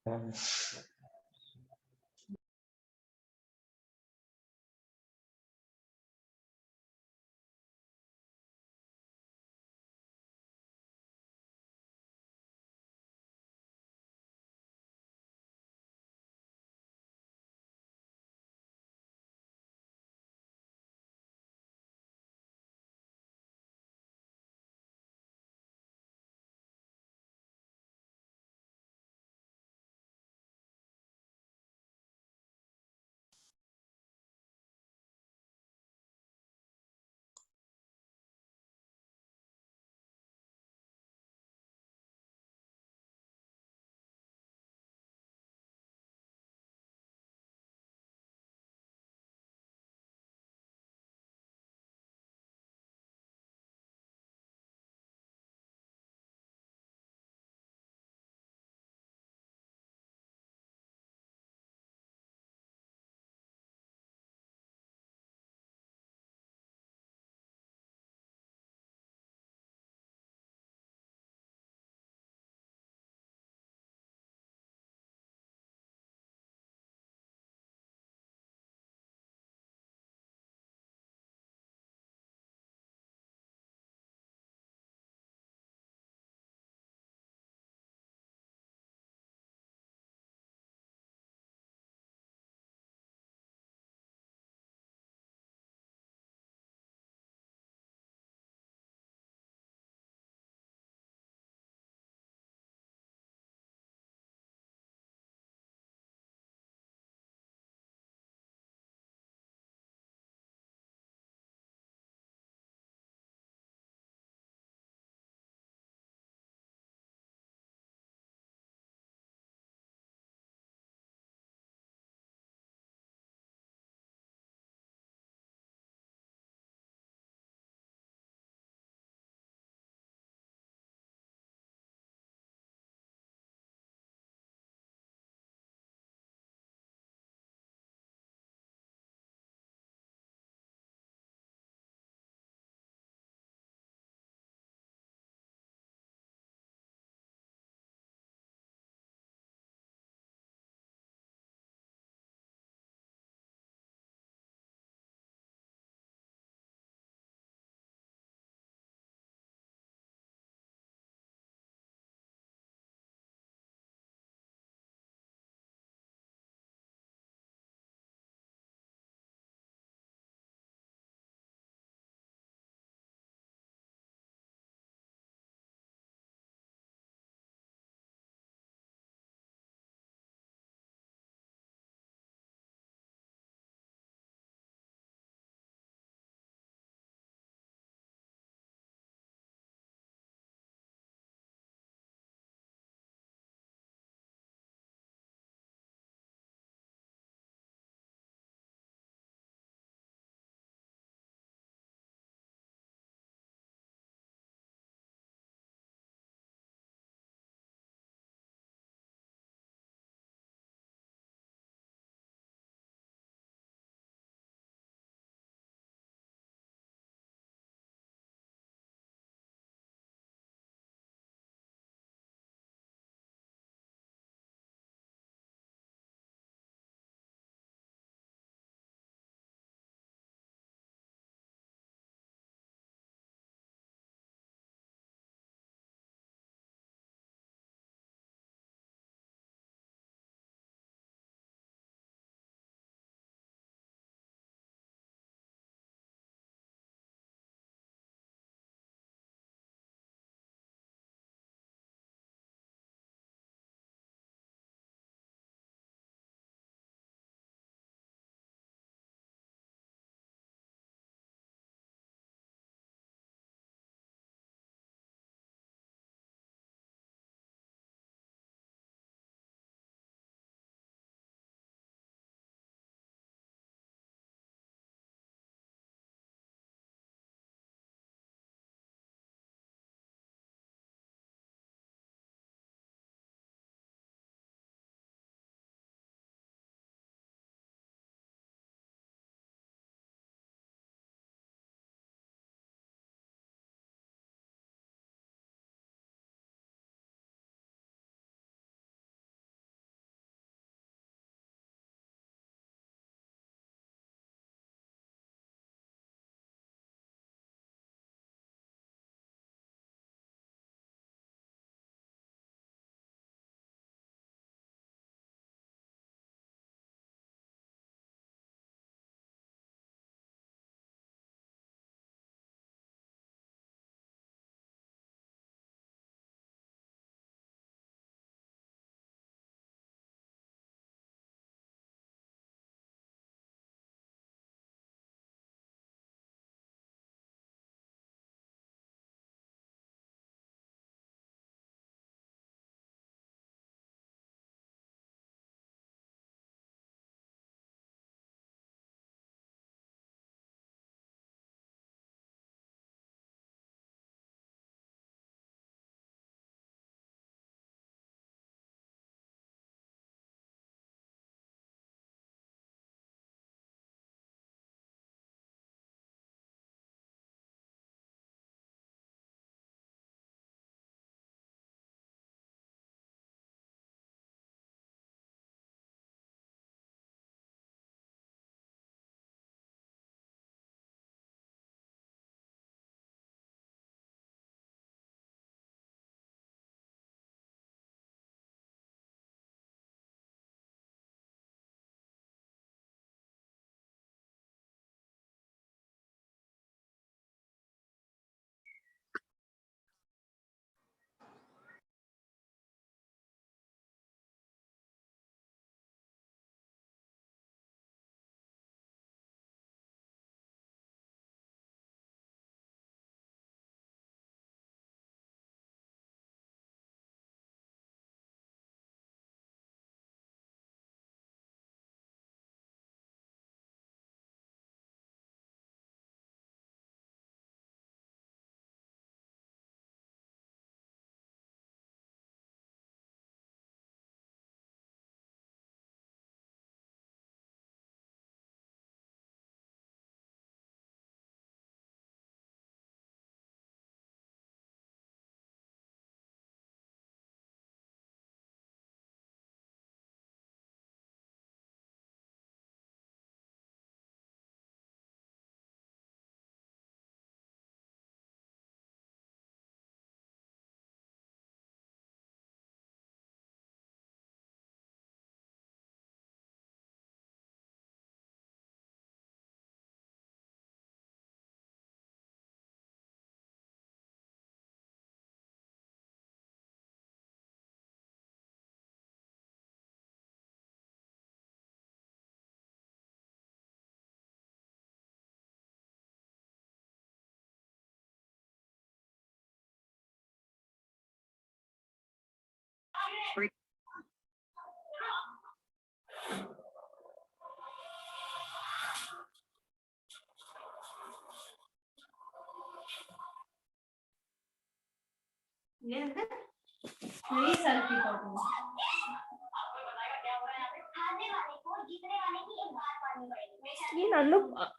हाँ।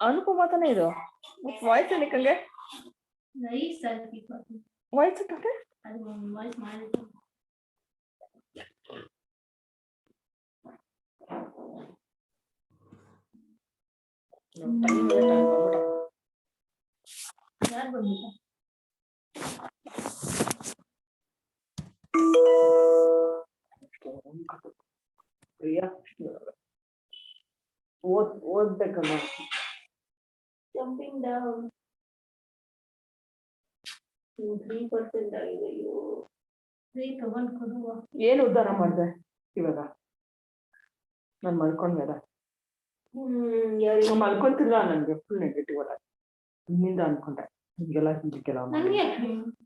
अनुपमा ತಾನೇ ಇದು ವಾಯ್ಸ್ ಏನಕ್ಕೆ ವಾಯ್ಸ್ ಕಟ್ಟೆ ಅದು ವಾಯ್ಸ್ ಮಾಡಿದ್ರು ಯಾರು ಬಂದಿಲ್ಲ ಪ್ರಿಯಾ ಓದ್ಬೇಕಮ್ಮ ಜಂಪಿಂಗ್ ಡೌನ್ 3% ಆಗಿದೆ ಅಯ್ಯೋ 3 ತಗೊಂಡು ಕೊಡುವ ಏನು ಉದ್ಧಾರ ಮಾಡಿದೆ ಇವಾಗ ನಾನು ಮಲ್ಕೊಂಡ್ಮೇಲೆ ಯಾರಿಗೂ ಮಲ್ಕೊಂತಿಲ್ಲ ನನಗೆ ಫುಲ್ ನೆಗೆಟಿವ್ ಅಲ್ಲ ನಿನ್ನಿಂದ ಅನ್ಕೊಂಡೆ ನಿಮ್ಗೆಲ್ಲ ಹೀರಿಗೆಲ್ಲ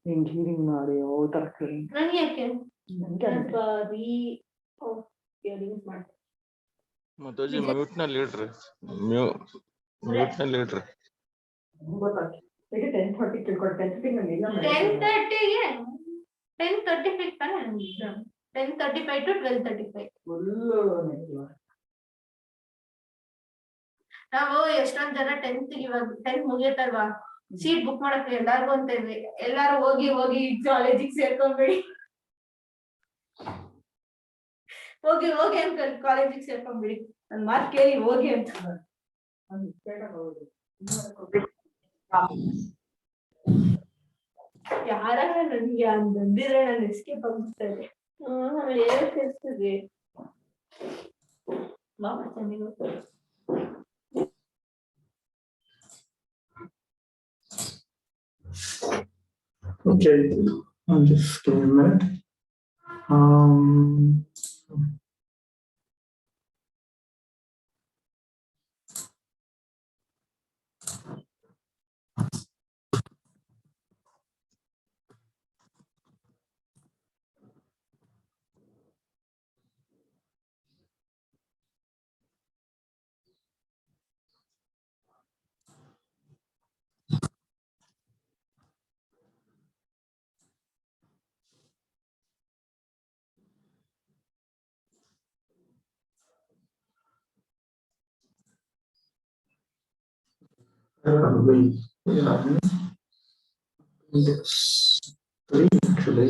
ಹಿಂಗೆ ಹೀರಿಂಗ್ ಮಾಡಿ ಓ ತರ ನನಗೆ ಮಾತಾಜಿ ಮ್ಯೂಟ್ ನಲ್ಲಿ ಇಡ್ರಿ ಮ್ಯೂಟ್ ನಲ್ಲಿ ಇಡ್ರಿ 10:30 ತಿಳ್ಕೊಂಡು 10:35 ತಾನೆ 10:35 to 12:35 ನಾವು ಎಷ್ಟೊಂದ್ ಜನ 10th ಇವಾಗ 10th ಮುಗಿಯತ್ತಲ್ವಾ ಸೀಟ್ ಬುಕ್ ಮಾಡಕ್ಕೆ ಎಲ್ಲಾರ್ಗು ಅಂತ ಇದ್ವಿ ಎಲ್ಲಾರು ಹೋಗಿ ಹೋಗಿ ಕಾಲೇಜಿಗೆ ಸೇರ್ಕೊಂಡ್ಬಿಡಿ ಹೋಗಿ ಹೋಗಿ ಅಂತ ಕಾಲೇಜಿಗೆ ಸೇರ್ಕೊಂಡ್ಬಿಡಿ ನನ್ ಮಾತು ಕೇಳಿ ಹೋಗಿ ಅಂತ ಯಾರ ನನ್ಗೆ ಬಂದಿದ್ರೆ ನಾನು ಎಸ್ಕೇಪ್ ಆಗ್ಬಿಡ್ತಾ ಇದೆ ಆಮೇಲೆ ಏನು ಕೇಳಿಸ್ತಿದ್ವಿ ಬಾಬಾ ಚೆನ್ನಾಗಿ Okay, just give me a minute. Index 3 actually.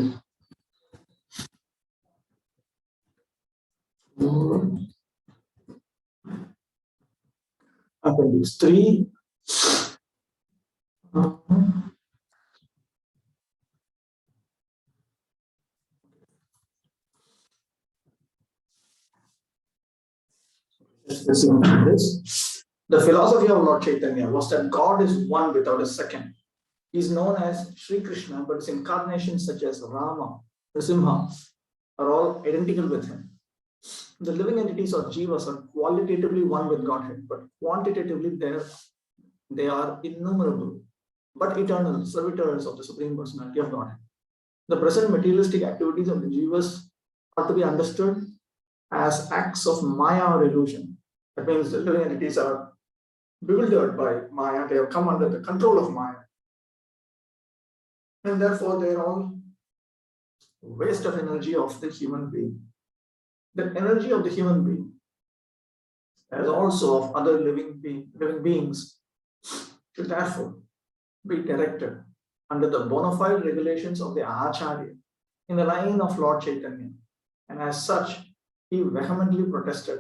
Appendix 3. The philosophy of Lord Chaitanya was that God is one without a second. He is known as Sri Krishna, but his incarnations such as Rama, Nrsimha are all identical with him. The living entities or jivas are qualitatively one with Godhead, but quantitatively they are innumerable, but eternal servitors of the Supreme Personality of Godhead. The present materialistic activities of the jivas are to be understood as acts of Maya or illusion. That means the living entities are bewildered by Maya, they have come under the control of Maya. And therefore they are all waste of energy of the human being. The energy of the human being, as also of other living beings, should therefore be directed under the bona fide regulations of the Acharya in the line of Lord Chaitanya. And as such, he vehemently protested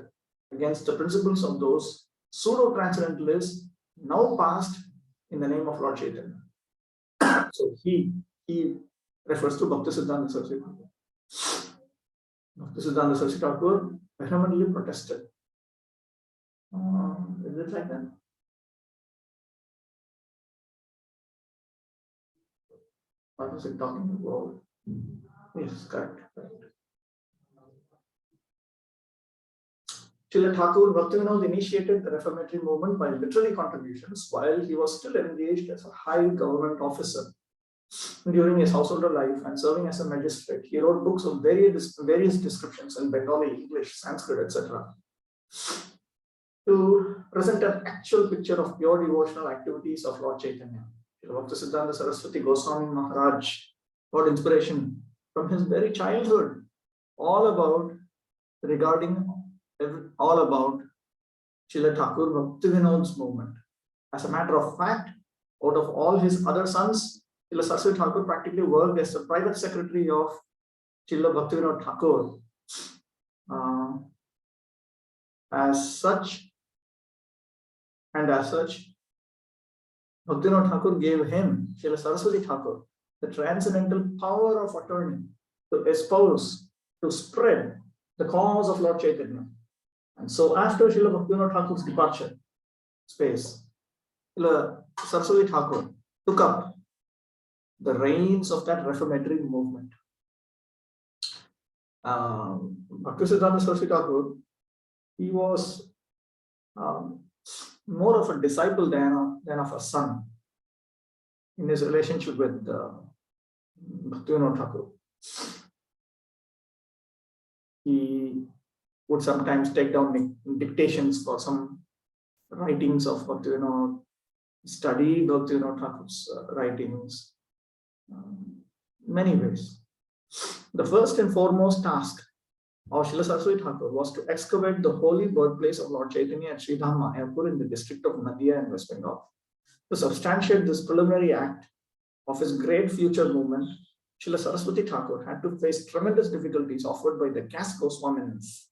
against the principles of those pseudo-transcendentalists now passed in the name of Lord Chaitanya. So he refers to Bhaktisiddhanta Saraswati Thakur. Bhaktisiddhanta Saraswati Thakur vehemently protested. Is it like that? What was it talking about? Yes, correct. Srila Thakur Bhaktivinoda initiated the reformatory movement by literary contributions while he was still engaged as a high government officer During his householder life and serving as a magistrate, he wrote books of various descriptions in Bengali, English, Sanskrit, etc. to present an actual picture of pure devotional activities of Lord Chaitanya. Bhaktisiddhanta Saraswati Goswami Maharaj got inspiration from his very childhood, all about Srila Thakur Bhaktivinod's movement. As a matter of fact, out of all his other sons, Srila Saraswati Thakur practically worked as the private secretary of Srila Bhaktivinod Thakur. As such, Bhaktivinoda Thakur gave him, Srila Saraswati Thakur, the transcendental power of attorney to espouse, to spread the cause of Lord Chaitanya. And so after Srila Bhaktivinoda Thakur's departure, Srila Saraswati Thakur took up the reins of that reformatory movement. Bhaktisiddhanta Saraswati Thakur, he was more of a disciple than of a son in his relationship with Bhaktivinoda Thakur. He would sometimes take down dictations for some writings of Bhaktivinoda, study Bhaktivinoda Thakur's writings, many ways. The first and foremost task of Srila Saraswati Thakur was to excavate the holy birthplace of Lord Chaitanya at Sri Dham Mayapur in the district of Nadia in West Bengal. To substantiate this preliminary act of his great future movement, Srila Saraswati Thakur had to face tremendous difficulties offered by the caste Goswamis,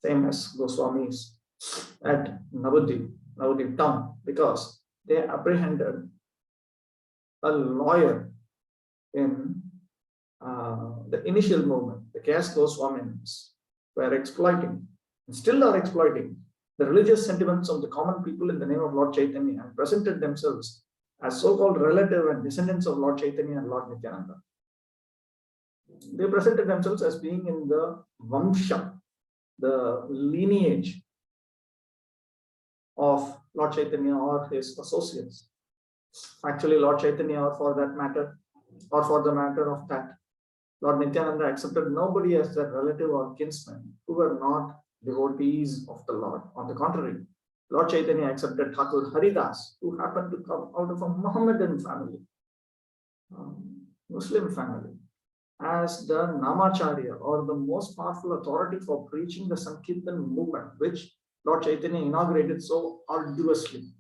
same as Goswamis at Navadvip town, because they apprehended a lawyer in the initial movement. The caste Goswamis were exploiting, and still are exploiting, the religious sentiments of the common people in the name of Lord Chaitanya, and presented themselves as so-called relative and descendants of Lord Chaitanya and Lord Nityananda. They presented themselves as being in the Vamsha, the lineage of Lord Chaitanya or his associates. Actually, Lord Chaitanya, or for that matter, or for the matter of that, Lord Nityananda accepted nobody as their relative or kinsman who were not devotees of the Lord. On the contrary, Lord Chaitanya accepted Thakur Haridas, who happened to come out of a Mohammedan family, Muslim family, as the Namacharya, or the most powerful authority for preaching the Sankirtan movement, which Lord Chaitanya inaugurated so arduously.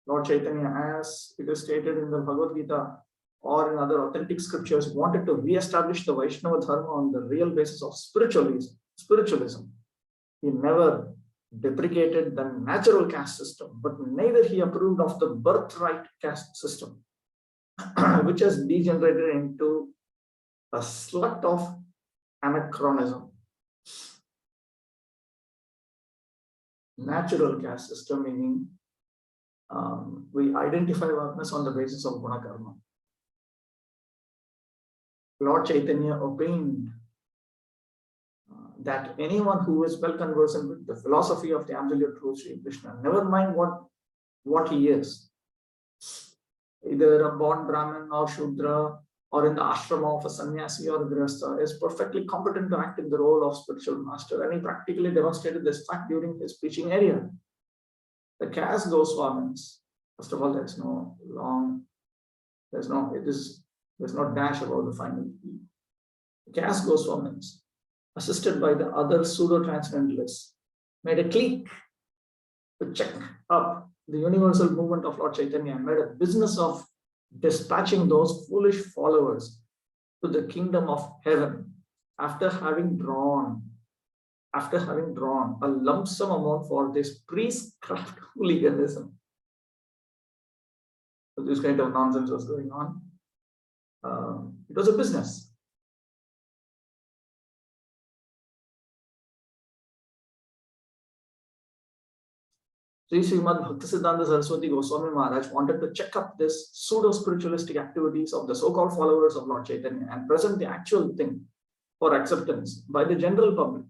Lord Chaitanya, as it is stated in the Bhagavad Gita or in other authentic scriptures, wanted to re-establish the Vaishnava Dharma on the real basis of spiritualism. He never deprecated the natural caste system, but neither he approved of the birthright caste system, which has degenerated into a slut of anachronism. Natural caste system meaning we identify ourselves on the basis of guna karma. Lord Chaitanya opined that anyone who is well conversant with the philosophy of the absolute truth, Sri Krishna, never mind what he is, either a born Brahmin or Shudra, or in the ashrama of a sannyasi or a grihastha, is perfectly competent to act in the role of spiritual master. And he practically demonstrated this fact during his preaching area. The caste Goswamis, first of all, there's no dash about the final E. The caste Goswamis, assisted by the other pseudo-transcendentalists, made a clique to check up the universal movement of Lord Chaitanya and made a business of dispatching those foolish followers to the kingdom of heaven after having drawn a lump sum amount for this prescribed hooliganism. So this kind of nonsense was going on. It was a business. Sri Srimad Bhaktisiddhanta Saraswati Goswami Maharaj wanted to check up this pseudo-spiritualistic activities of the so-called followers of Lord Chaitanya and present the actual thing for acceptance by the general public,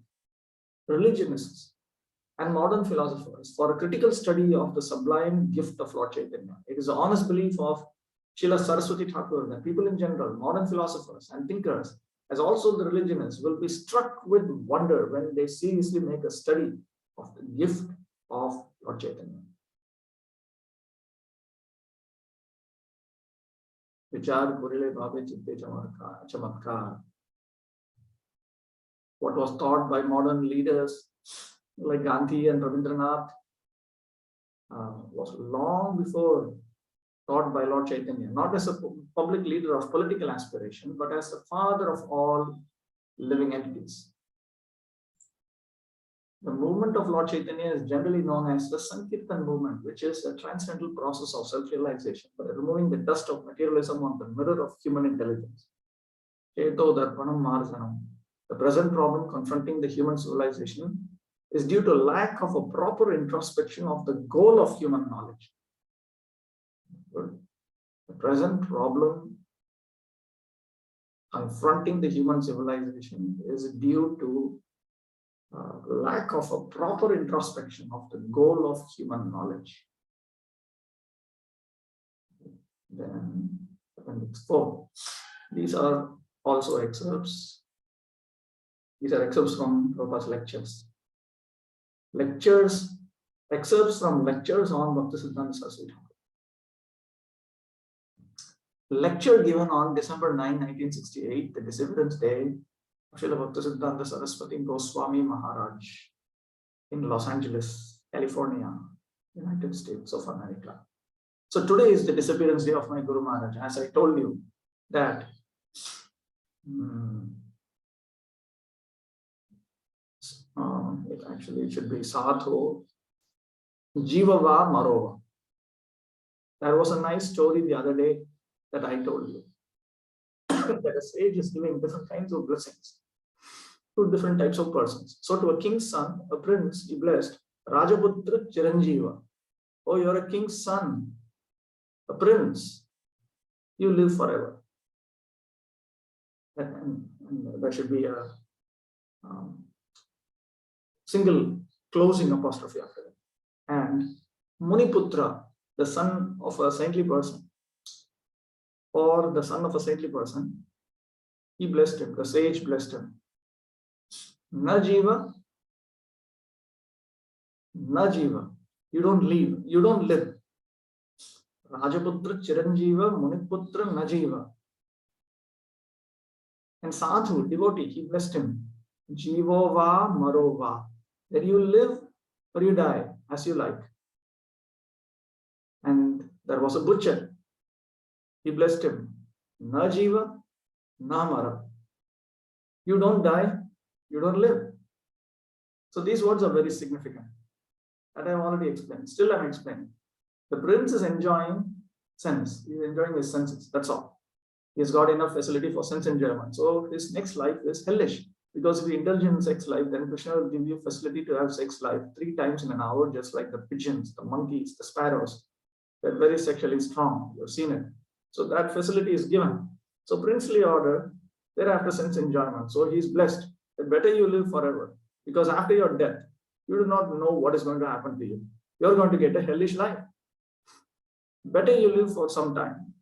religionists, and modern philosophers for a critical study of the sublime gift of Lord Chaitanya. It is the honest belief of Srila Saraswati Thakur, the people in general, modern philosophers and thinkers, as also the religionists, will be struck with wonder when they seriously make a study of the gift of Lord Chaitanya. Vichar Kurile Bhabe Chitte Chamatkar. What was taught by modern leaders like Gandhi and Rabindranath was long before taught by Lord Chaitanya, not as a public leader of political aspiration, but as the father of all living entities. The movement of Lord Chaitanya is generally known as the Sankirtan movement, which is a transcendental process of self-realization by removing the dust of materialism on the mirror of human intelligence. Cheto Darpanam Marjanam. The present problem confronting the human civilization is due to lack of a proper introspection of the goal of human knowledge. The present problem confronting the human civilization is due to lack of a proper introspection of the goal of human knowledge. Then Appendix 4. These are also excerpts. These are excerpts from Prabhupada's lectures. Excerpts from lectures on Bhaktisiddhanta Saraswati Thakur. Lecture given on December 9, 1968, the Disappearance Day of Srila Bhaktisiddhanta Saraswati Goswami Maharaj in Los Angeles, California, United States of America. So today is the disappearance day of my Guru Maharaj. As I told you that it should be Sadhu Jivava Marova. There was a nice story the other day that I told you. That a sage is giving different kinds of blessings to different types of persons. So to a king's son, a prince, he blessed Rajaputra Chiranjiva. Oh, you're a king's son, a prince, you live forever. And there should be a single closing apostrophe after it. And Muniputra, the son of a saintly person, or the son of a saintly person, he blessed him, the sage blessed him. Najiva, you don't leave, you don't live. Rajaputra Chiranjiva, Muniputra Najiva. And Sadhu, devotee, he blessed him. Jivova Marova. That you live or you die as you like. And there was a butcher. He blessed him. Na jiva, na mara. You don't die, you don't live. So these words are very significant. That I have already explained. Still I'm explaining. The prince is enjoying sense. He's enjoying his senses. That's all. He's got enough facility for sense enjoyment. So his next life is hellish. Because if you indulge in sex life, then Krishna will give you facility to have sex life 3 times in an hour, just like the pigeons, the monkeys, the sparrows. They're very sexually strong. You've seen it. So that facility is given. So princely order, thereafter sense enjoyment. So he's blessed. That better you live forever. Because after your death, you do not know what is going to happen to you. You're going to get a hellish life. Better you live for some time.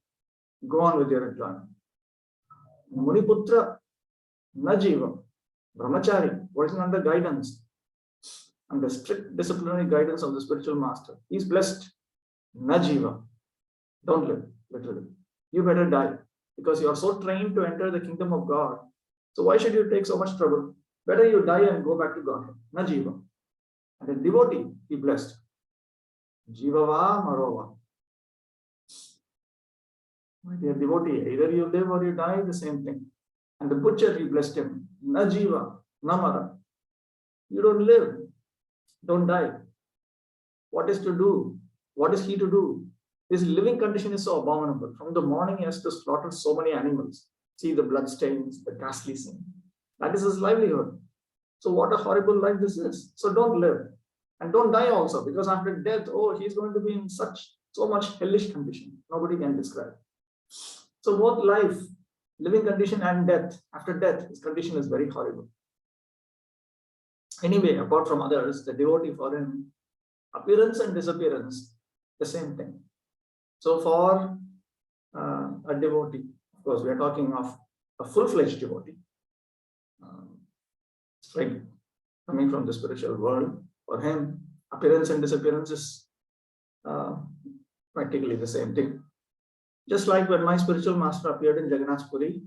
Go on with your enjoyment. Muniputra Najiva. Brahmachari, working under guidance, under strict disciplinary guidance of the spiritual master. He's blessed. Najiva. Don't live, literally. You better die, because you are so trained to enter the kingdom of God. So why should you take so much trouble? Better you die and go back to God. Najiva. And a devotee, he blessed. Jivava Marova. My dear devotee, either you live or you die, the same thing. And the butcher, he blessed him. Najiva, Namara. You don't live, don't die. What is to do? What is he to do? His living condition is so abominable. From the morning, he has to slaughter so many animals. See the blood stains, the ghastly scene. That is his livelihood. So what a horrible life this is. So don't live. And don't die also, because after death, oh, he's going to be in so much hellish condition. Nobody can describe. So both life, living condition, and death, after death, his condition is very horrible. Anyway, apart from others, the devotee, for him, appearance and disappearance, the same thing. So for a devotee. Of course, we are talking of a full-fledged devotee. Like coming from the spiritual world, for him, appearance and disappearance is practically the same thing. Just like when my spiritual master appeared in Jagannath Puri,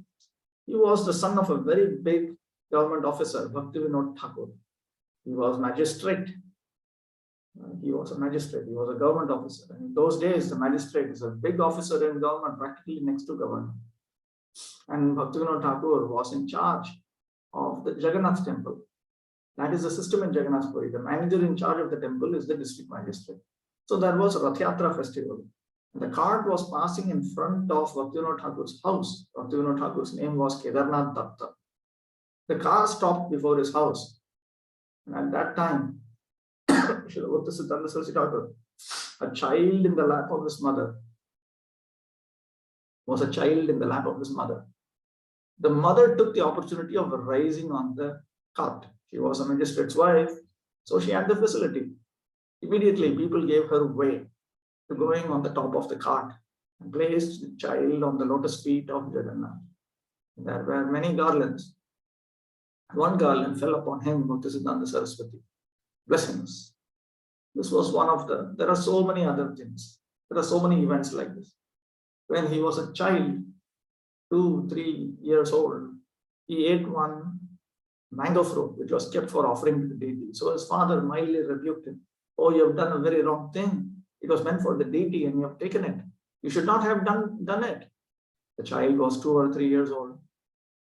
he was the son of a very big government officer, Bhaktivinoda Thakur. He was magistrate. He was a magistrate. He was a government officer. And in those days, the magistrate is a big officer in government, practically next to government. And Bhaktivinoda Thakur was in charge of the Jagannath temple. That is the system in Jagannath Puri. The manager in charge of the temple is the district magistrate. So there was a Rath Yatra festival. The cart was passing in front of Bhaktivinoda Thakur's house. Bhaktivinoda Thakur's name was Kedarnath Datta. The car stopped before his house. And at that time, Srila Siddhanta Saraswati Thakur, a child in the lap of his mother, was a child in the lap of his mother. The mother took the opportunity of rising on the cart. She was a magistrate's wife, so she had the facility. Immediately, people gave her way to going on the top of the cart and placed the child on the lotus feet of Jagannath. There were many garlands. One garland fell upon him, Bhaktisiddhanta Saraswati, blessing us. This was one of the, there are so many other things. There are so many events like this. When he was a child, 2-3 years old, he ate one mango fruit which was kept for offering to the deity. So his father mildly rebuked him. Oh, you have done a very wrong thing. It was meant for the deity and you have taken it. You should not have done it. The child was 2 or 3 years old.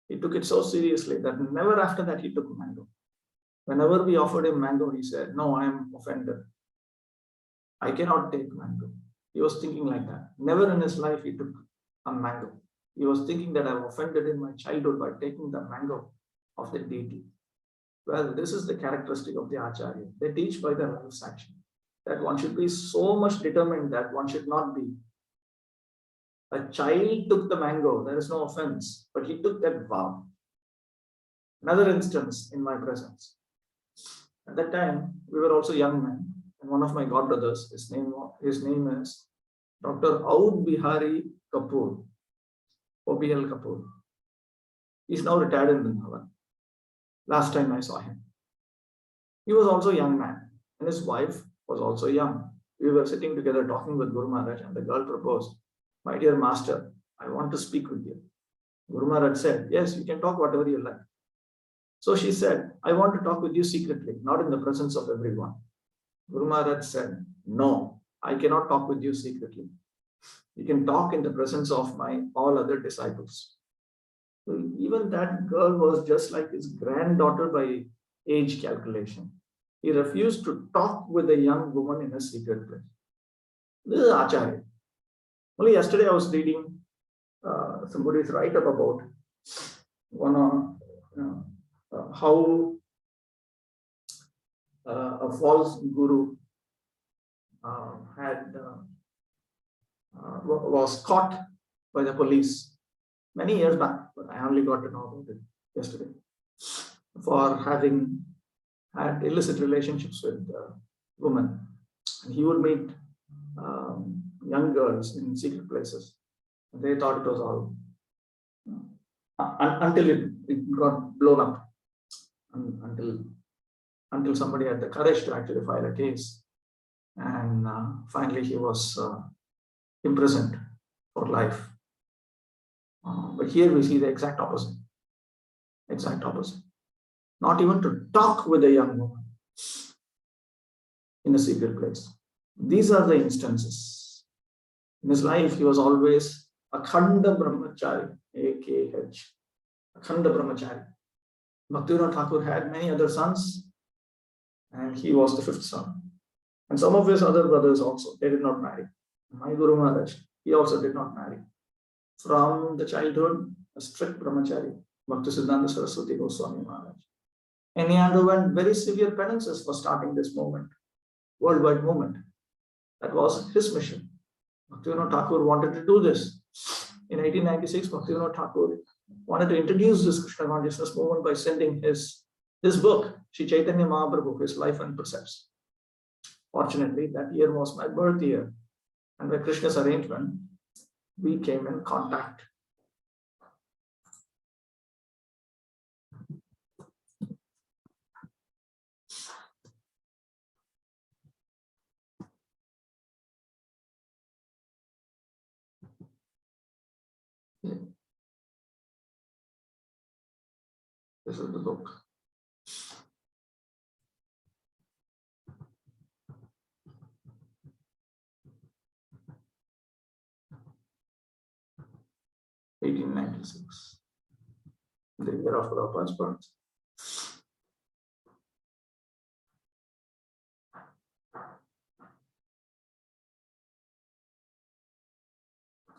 He took it so seriously that never after that he took mango. Whenever we offered him mango, he said, no, I am offended. I cannot take mango. He was thinking like that. Never in his life he took a mango. He was thinking that I am offended in my childhood by taking the mango of the deity. Well, this is the characteristic of the Acharya. They teach by their life's action that one should be so much determined that one should not be. A child took the mango, there is no offense, but he took that vow. Another instance in my presence. At that time, we were also young men, and one of my godbrothers, his name is Dr. Aud Bihari Kapoor, OBL Kapoor. He's now retired in Vrindavan. Last time I saw him. He was also a young man, and his wife was also young. We were sitting together talking with Guru Maharaj, and the girl proposed, my dear master, I want to speak with you. Guru Maharaj said, yes, you can talk whatever you like. So she said, I want to talk with you secretly, not in the presence of everyone. Guru Maharaj said, no, I cannot talk with you secretly. You can talk in the presence of my all other disciples. So even that girl was just like his granddaughter by age calculation. He refused to talk with a young woman in a secret place. This is Acharya. Only yesterday I was reading somebody's write-up about how a false guru was caught by the police many years back, but I only got to know about it yesterday, for having had illicit relationships with women. And he would meet young girls in secret places. And they thought it was all until it got blown up, until somebody had the courage to actually file a case, and finally he was imprisoned for life. But here we see the exact opposite. Not even to talk with a young woman in a secret place. These are the instances. In his life, he was always Akhanda Brahmachari, AKH. Akhanda Brahmachari. Bhaktivinoda Thakur had many other sons, and he was the fifth son. And some of his other brothers also, they did not marry. My Guru Maharaj, he also did not marry. From the childhood, a strict brahmachari, Bhaktisiddhanta Saraswati Goswami Maharaj. And he underwent very severe penances for starting this movement, worldwide movement. That was his mission. Bhaktivinoda Thakur wanted to do this. In 1896, Bhaktivinoda Thakur wanted to introduce this Krishna consciousness movement by sending his book, Sri Chaitanya Mahaprabhu, his life and precepts. Fortunately, that year was my birth year. And by Krishna's arrangement, we came in contact. This is the book. (1896), the year of Prabhupada's birth.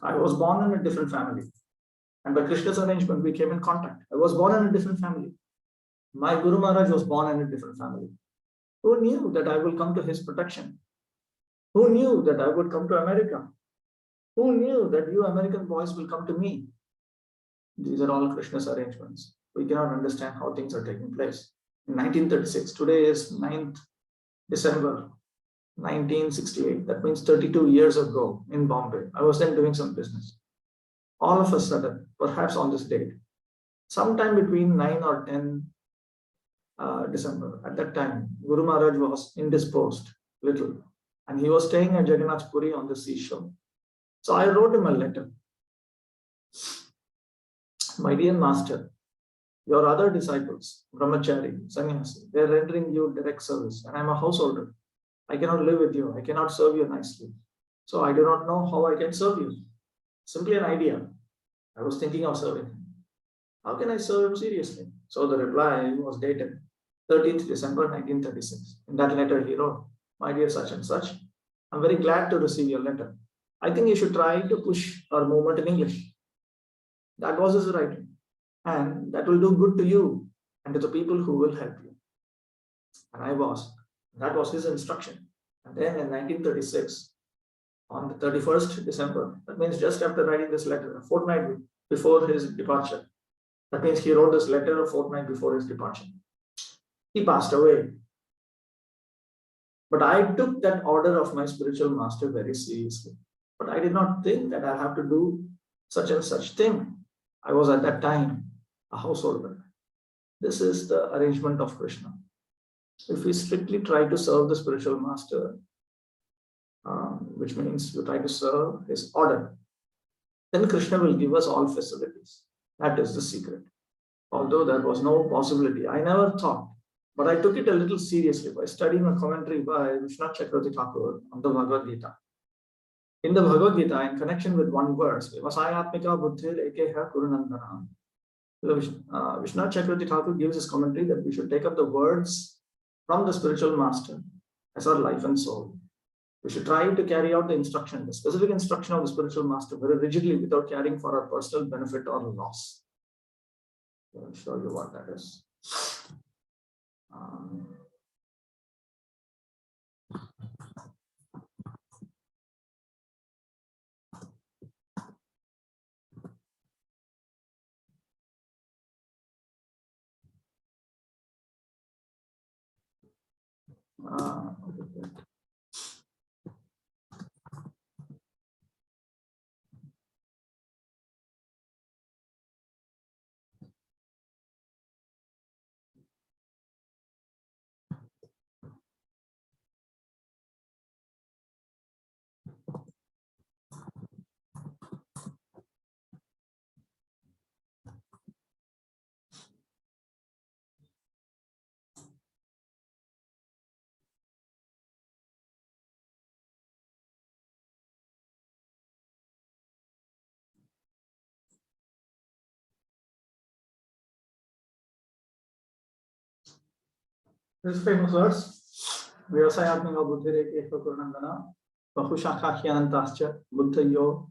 I was born in a different family, and by Krishna's arrangement, we came in contact. I was born in a different family. My Guru Maharaj was born in a different family. Who knew that I will come to his protection? Who knew that I would come to America? Who knew that you American boys will come to me? These are all Krishna's arrangements. We cannot understand how things are taking place. In 1936, today is 9th December 1968. That means 32 years ago in Bombay. I was then doing some business. All of a sudden, perhaps on this date, sometime between 9 or 10 December, at that time, Guru Maharaj was indisposed little, and he was staying at Jagannath Puri on the seashore. So I wrote him a letter. My dear master, your other disciples, Brahmachari, Sannyasi, they are rendering you direct service, and I am a householder. I cannot live with you. I cannot serve you nicely. So I do not know how I can serve you. Simply an idea. I was thinking of serving him. How can I serve him seriously? So the reply was dated 13th December 1936. In that letter he wrote, my dear such and such, I'm very glad to receive your letter. I think you should try to push our movement in English. That was his writing. And that will do good to you and to the people who will help you. And that was his instruction. And then in 1936, on the 31st December, that means just after writing this letter, a fortnight before his departure. That means he wrote this letter a fortnight before his departure. He passed away. But I took that order of my spiritual master very seriously. But I did not think that I have to do such and such thing. I was at that time a householder. This is the arrangement of Krishna. If we strictly try to serve the spiritual master, which means you try to serve his order, then Krishna will give us all facilities. That is the secret. Although there was no possibility, I never thought, but I took it a little seriously by studying a commentary by Vishwanath Chakravarti Thakur on the Bhagavad Gita. In the Bhagavad Gita, in connection with one verse, Vivasayatmika buddhir ekeha kurunandana, Vishwanath Chakravarti Thakur gives his commentary that we should take up the words from the spiritual master as our life and soul. We should try to carry out the instruction, the specific instruction of the spiritual master very rigidly without caring for our personal benefit or loss. I'll show you what that is. Okay. This famous verse, Vyavasayatmika buddhire ekha kurunandana, bahushakha hyanantascha buddhayo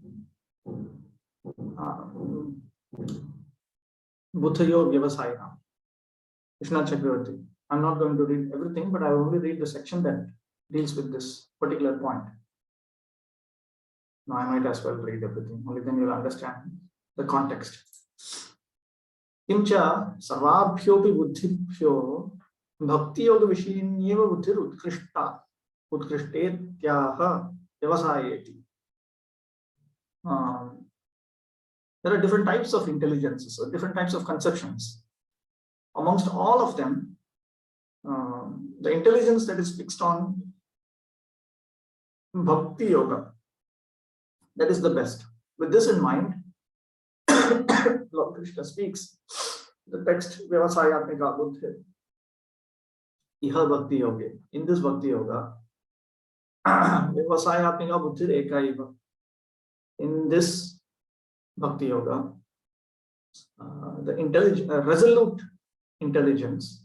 vyavasayana. Vishwanath Chakravarti. I'm not going to read everything, but I will only read the section that deals with this particular point. Now I might as well read everything, only then you'll understand the context. Kimcha sarvabhyopi buddhibhyo bhakti yoga vishinyeva buddhir utkrishtetyaha vyavasayeti. There are different types of intelligences or different types of conceptions. Amongst all of them, the intelligence that is fixed on Bhakti Yoga, that is the best. With this in mind, Lord Krishna speaks the text Vyavasayatmika Buddhi, Iha Bhakti Yoga. In this Bhakti Yoga, Vyavasayatmika Buddhi Ekaiva. In this Bhakti Yoga, the resolute intelligence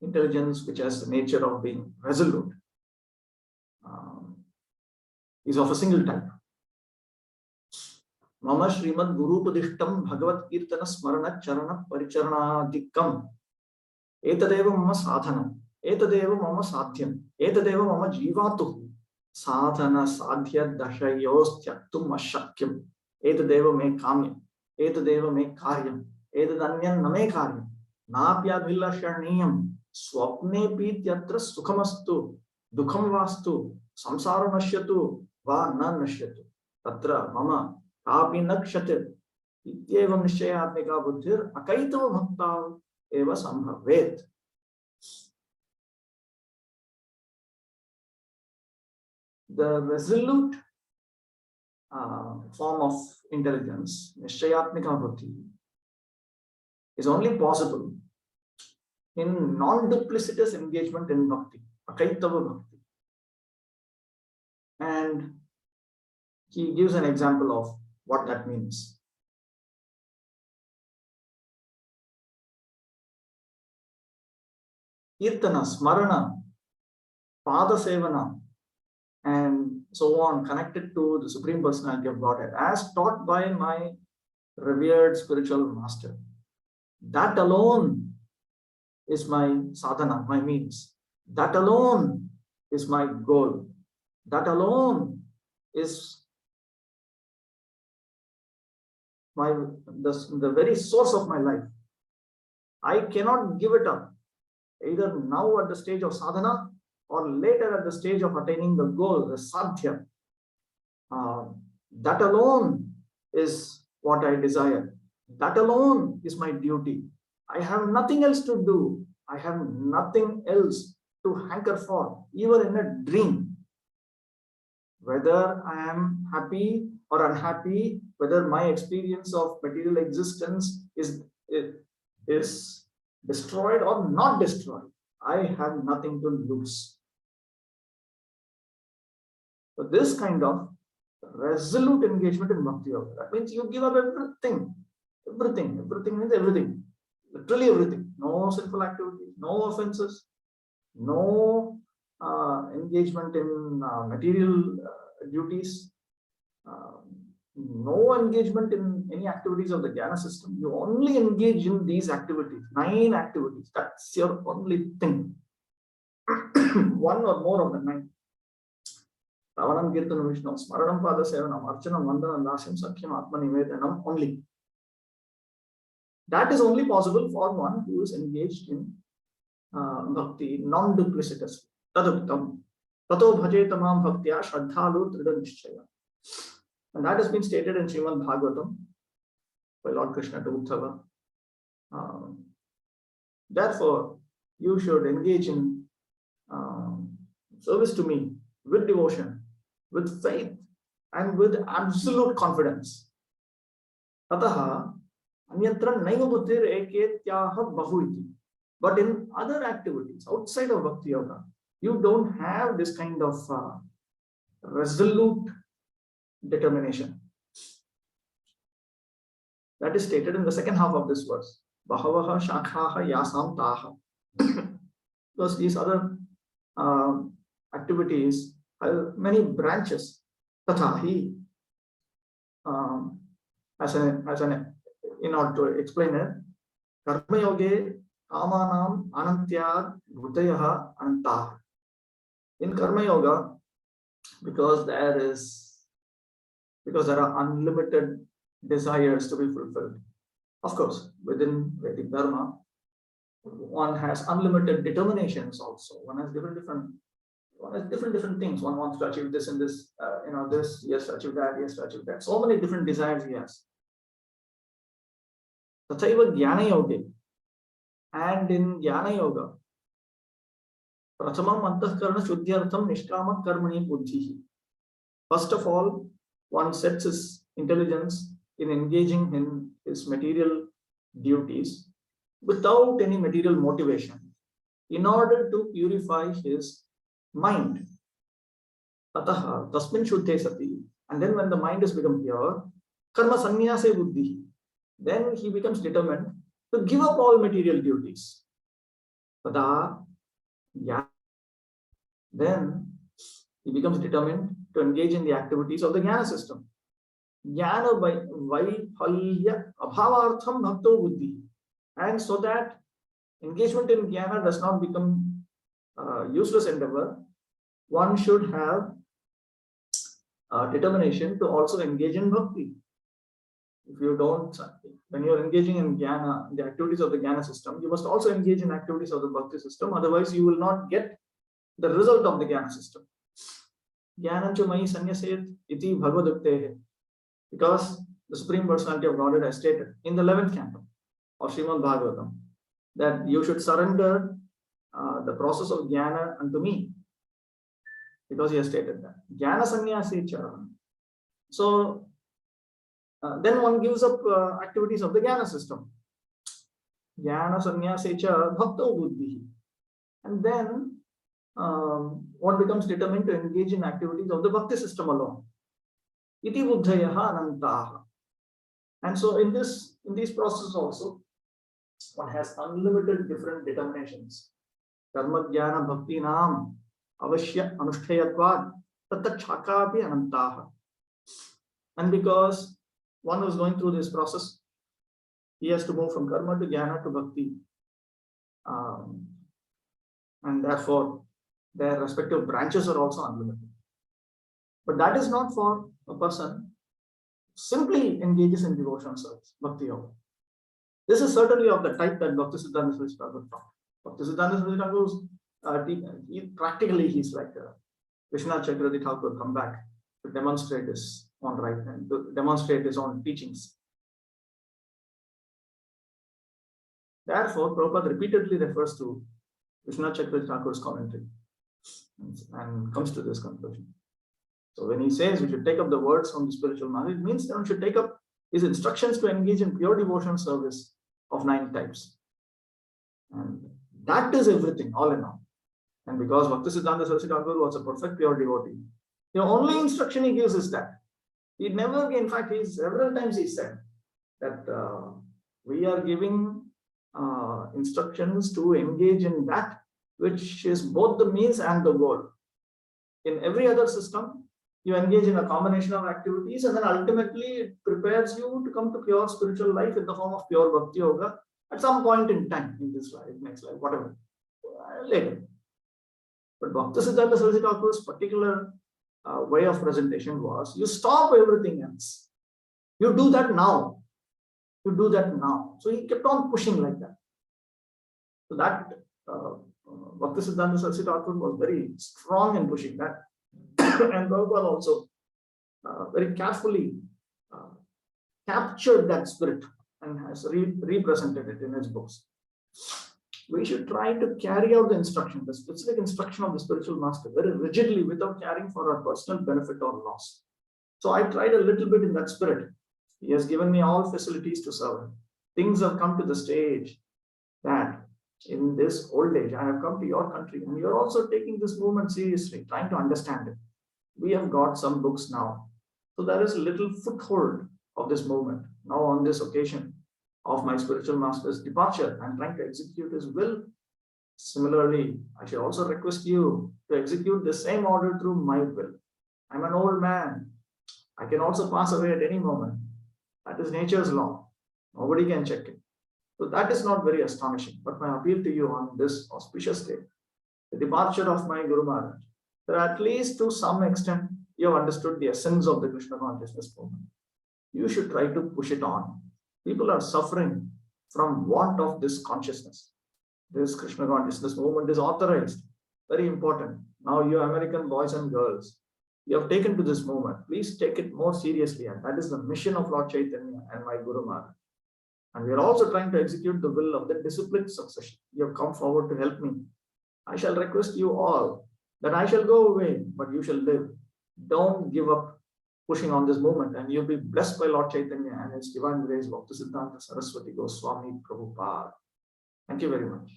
which has the nature of being resolute, is of a single type. Mama Srimad Guru Padishtam Bhagavat Kirtana Smarana Charana Paricharnadikam Etadeva Mama Sadhanam Etadeva Mama Sadhyam Etadeva Mama Jivatuhu Sadhana Sadhya Dashayostyatum Ashakyam Etadeva Me Kamyam Etadeva Me Karyam Etadanyan Name Karyam Napya Bhilashaniyam Swapne Pityatra Sukhamastu Dukham Vastu Samsara Nashyatu Va Na Nashyatu Tatra Mama Kapi Nakshate Ityevam Nishayatmika Buddhir Akaitava Bhakta Eva Sambhavet. The resolute form of intelligence, Nishayatmika Buddhi, is only possible in non-duplicitous engagement in Bhakti, Akaitava Bhakti. And he gives an example of what that means. Kirtana, Smarana, Pada Sevana, and so on, connected to the Supreme Personality of Godhead, as taught by my revered spiritual master. That alone is my sadhana, my means. That alone is my goal. That alone is the very source of my life. I cannot give it up, either now at the stage of sadhana or later at the stage of attaining the goal, the sadhya. That alone is what I desire. That alone is my duty. I have nothing else to do. I have nothing else to hanker for, even in a dream. Whether I am happy or unhappy, whether my experience of material existence is destroyed or not destroyed, I have nothing to lose. So this kind of resolute engagement in Bhakti Yoga, that means you give up everything. Everything means everything. Literally everything. No sinful activities, no offenses, no engagement in material duties, no engagement in any activities of the Jnana system. You only engage in these activities, 9 activities. That's your only thing. One or more of the 9. Ravanam Kirtanam Vishnu, Smaranam Pada Sevanam, Archanam Vandanam Dasyam Sakhyam Atma Nivedanam only. That is only possible for one who is engaged in bhakti non-duplicitous. Taduktam. Tato bhaje tamam bhaktya shraddhalu trida nishchaya. And that has been stated in Srimad Bhagavatam by Lord Krishna to Uddhava. Therefore, you should engage in service to me with devotion, with faith, and with absolute confidence. Tataha anyatra naiva buddhir eketyaha bahu iti. But in other activities outside of Bhakti Yoga, you don't have this kind of resolute determination. That is stated in the second half of this verse. Bahavaha shakhaha yasam taha. Because these other activities have many branches. Tathahi. In order to explain it, Karma Yoge Kamanam Anantyad Bhutayaha Anantah. In Karma Yoga, because there are unlimited desires to be fulfilled. Of course, within Vedic Dharma, one has unlimited determinations also. One has different things. One wants to achieve this and this, this, yes, to achieve that, yes, to achieve that. So many different desires he has. Tathaiva Jnana Yoga. And in Jnana Yoga, Prathamam Antahkarana Shuddhyartham Nishkama Karmani Buddhihi. First of all, one sets his intelligence in engaging in his material duties without any material motivation in order to purify his mind. Ataha tasmin shuddhe sati. And then when the mind has become pure, karma sannyase buddhi. Then he becomes determined to give up all material duties. Tada, yeah. Then he becomes determined to engage in the activities of the Jnana system. Jnana vaiphalya abhavartham bhakto buddhi. And so that engagement in Jnana does not become useless endeavor, one should have determination to also engage in bhakti. If you don't, when you're engaging in Jnana, the activities of the Jnana system, you must also engage in activities of the bhakti system. Otherwise, you will not get the result of the Jnana system. Jnanancha mai sanyaset iti bhagavaduktehe. Because the Supreme Personality of Godhead has stated in the 11th canto of Srimad Bhagavatam that you should surrender the process of Jnana unto me. Because he has stated that. Jnana sannyasi. So then one gives up activities of the Jnana system. Jnana sannyasi bhakto buddhi. And then one becomes determined to engage in activities of the bhakti system alone. Iti buddhayaha anantaha. And so in these processes also, one has unlimited different determinations. Karma jnana bhakti nam avashya anushtayatvad tatta chakapi anantaha. And because one who is going through this process, he has to move from karma to jnana to bhakti. And therefore, their respective branches are also unlimited. But that is not for a person simply engages in devotional service, bhakti yoga. This is certainly of the type that Bhaktisiddhanta Saraswati Thakur taught. Bhaktisiddhanta Saraswati Thakur, practically he's like Vishwanath Chakravarti Thakur come back to demonstrate his own right and to demonstrate his own teachings. Therefore, Prabhupada repeatedly refers to Vishwanath Chakravarti Thakur's commentary and comes to this conclusion. So when he says we should take up the words from the spiritual master, it means that we should take up his instructions to engage in pure devotional service of 9 types. And that is everything, all in all. And because Bhaktisiddhanta Saraswati Thakur was a perfect pure devotee, the only instruction he gives is that. He never, in fact, several times he said that we are giving instructions to engage in that which is both the means and the goal. In every other system, you engage in a combination of activities and then ultimately it prepares you to come to pure spiritual life in the form of pure bhakti yoga at some point in time, in this life, next life, whatever, later. But Bhaktisiddhanta Saraswati Thakur's particular way of presentation was, you stop everything else. You do that now. You do that now. So he kept on pushing like that. So that Bhaktisiddhanta Saraswati Thakur was very strong in pushing that. And Prabhupada also very carefully captured that spirit and has represented it in his books. We should try to carry out the instruction, the specific instruction of the spiritual master, very rigidly without caring for our personal benefit or loss. So I tried a little bit in that spirit. He has given me all facilities to serve him. Things have come to the stage that in this old age, I have come to your country and you're also taking this movement seriously, trying to understand it. We have got some books now. So there is a little foothold of this movement. Now on this occasion of my spiritual master's departure, I'm trying to execute his will. Similarly, I should also request you to execute the same order through my will. I'm an old man. I can also pass away at any moment. That is nature's law. Nobody can check it. So that is not very astonishing. But my appeal to you on this auspicious day, the departure of my Guru Maharaj, that at least to some extent you have understood the essence of the Krishna consciousness movement. You should try to push it on. People are suffering from want of this consciousness. This Krishna consciousness movement is authorized. Very important. Now you American boys and girls, you have taken to this movement. Please take it more seriously. And that is the mission of Lord Chaitanya and my Guru Maharaj. And we are also trying to execute the will of the disciplined succession. You have come forward to help me. I shall request you all that I shall go away, but you shall live. Don't give up pushing on this movement, and you'll be blessed by Lord Chaitanya and His divine grace, Bhaktisiddhanta Saraswati Goswami Prabhupada. Thank you very much.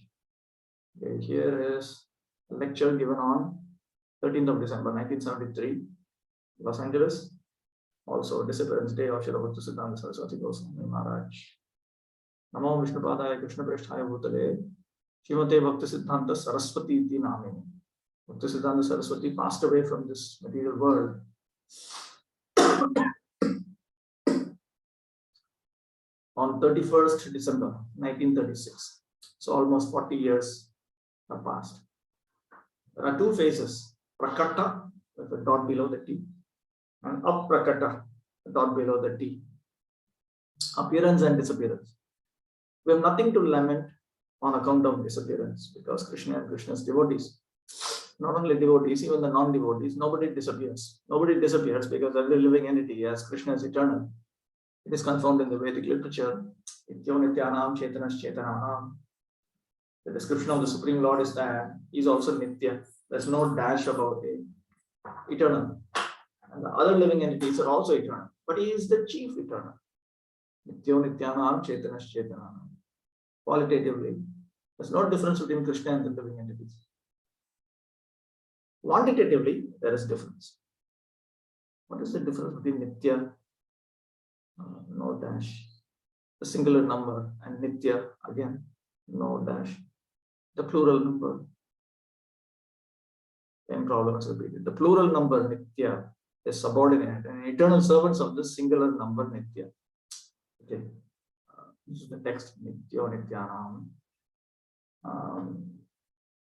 Okay, here is a lecture given on 13th of December 1973, Los Angeles. Also Disappearance Day of Srila Bhaktisiddhanta Saraswati Goswami Maharaj. Namo Vishnupadaya Krishna Presthaya Bhutale Srimate Bhaktisiddhanta Saraswati iti namini. Bhaktisiddhanta Saraswati passed away from this material world on 31st December 1936. So almost 40 years have passed. There are two phases, Prakata, with a dot below the T, and Aprakata, a dot below the T. Appearance and disappearance. We have nothing to lament on account of disappearance, because Krishna and Krishna's devotees, not only devotees, even the non-devotees, nobody disappears. Nobody disappears because every living entity, as Krishna is eternal. It is confirmed in the Vedic literature. Nityanam Chaitanas Chaitanam. The description of the Supreme Lord is that he is also Nitya. There's no dash about it. Eternal. And the other living entities are also eternal. But he is the chief eternal. Nityanam Chaitanas Chaitanam. Qualitatively, there's no difference between Krishna and the living entities. Quantitatively, there is difference. What is the difference between Nitya, no dash, the singular number, and Nitya, again, no dash, the plural number? Same problem is repeated. The plural number Nitya is subordinate and eternal servants of this singular number Nitya. Okay. This is the text, Nityo Nityanam.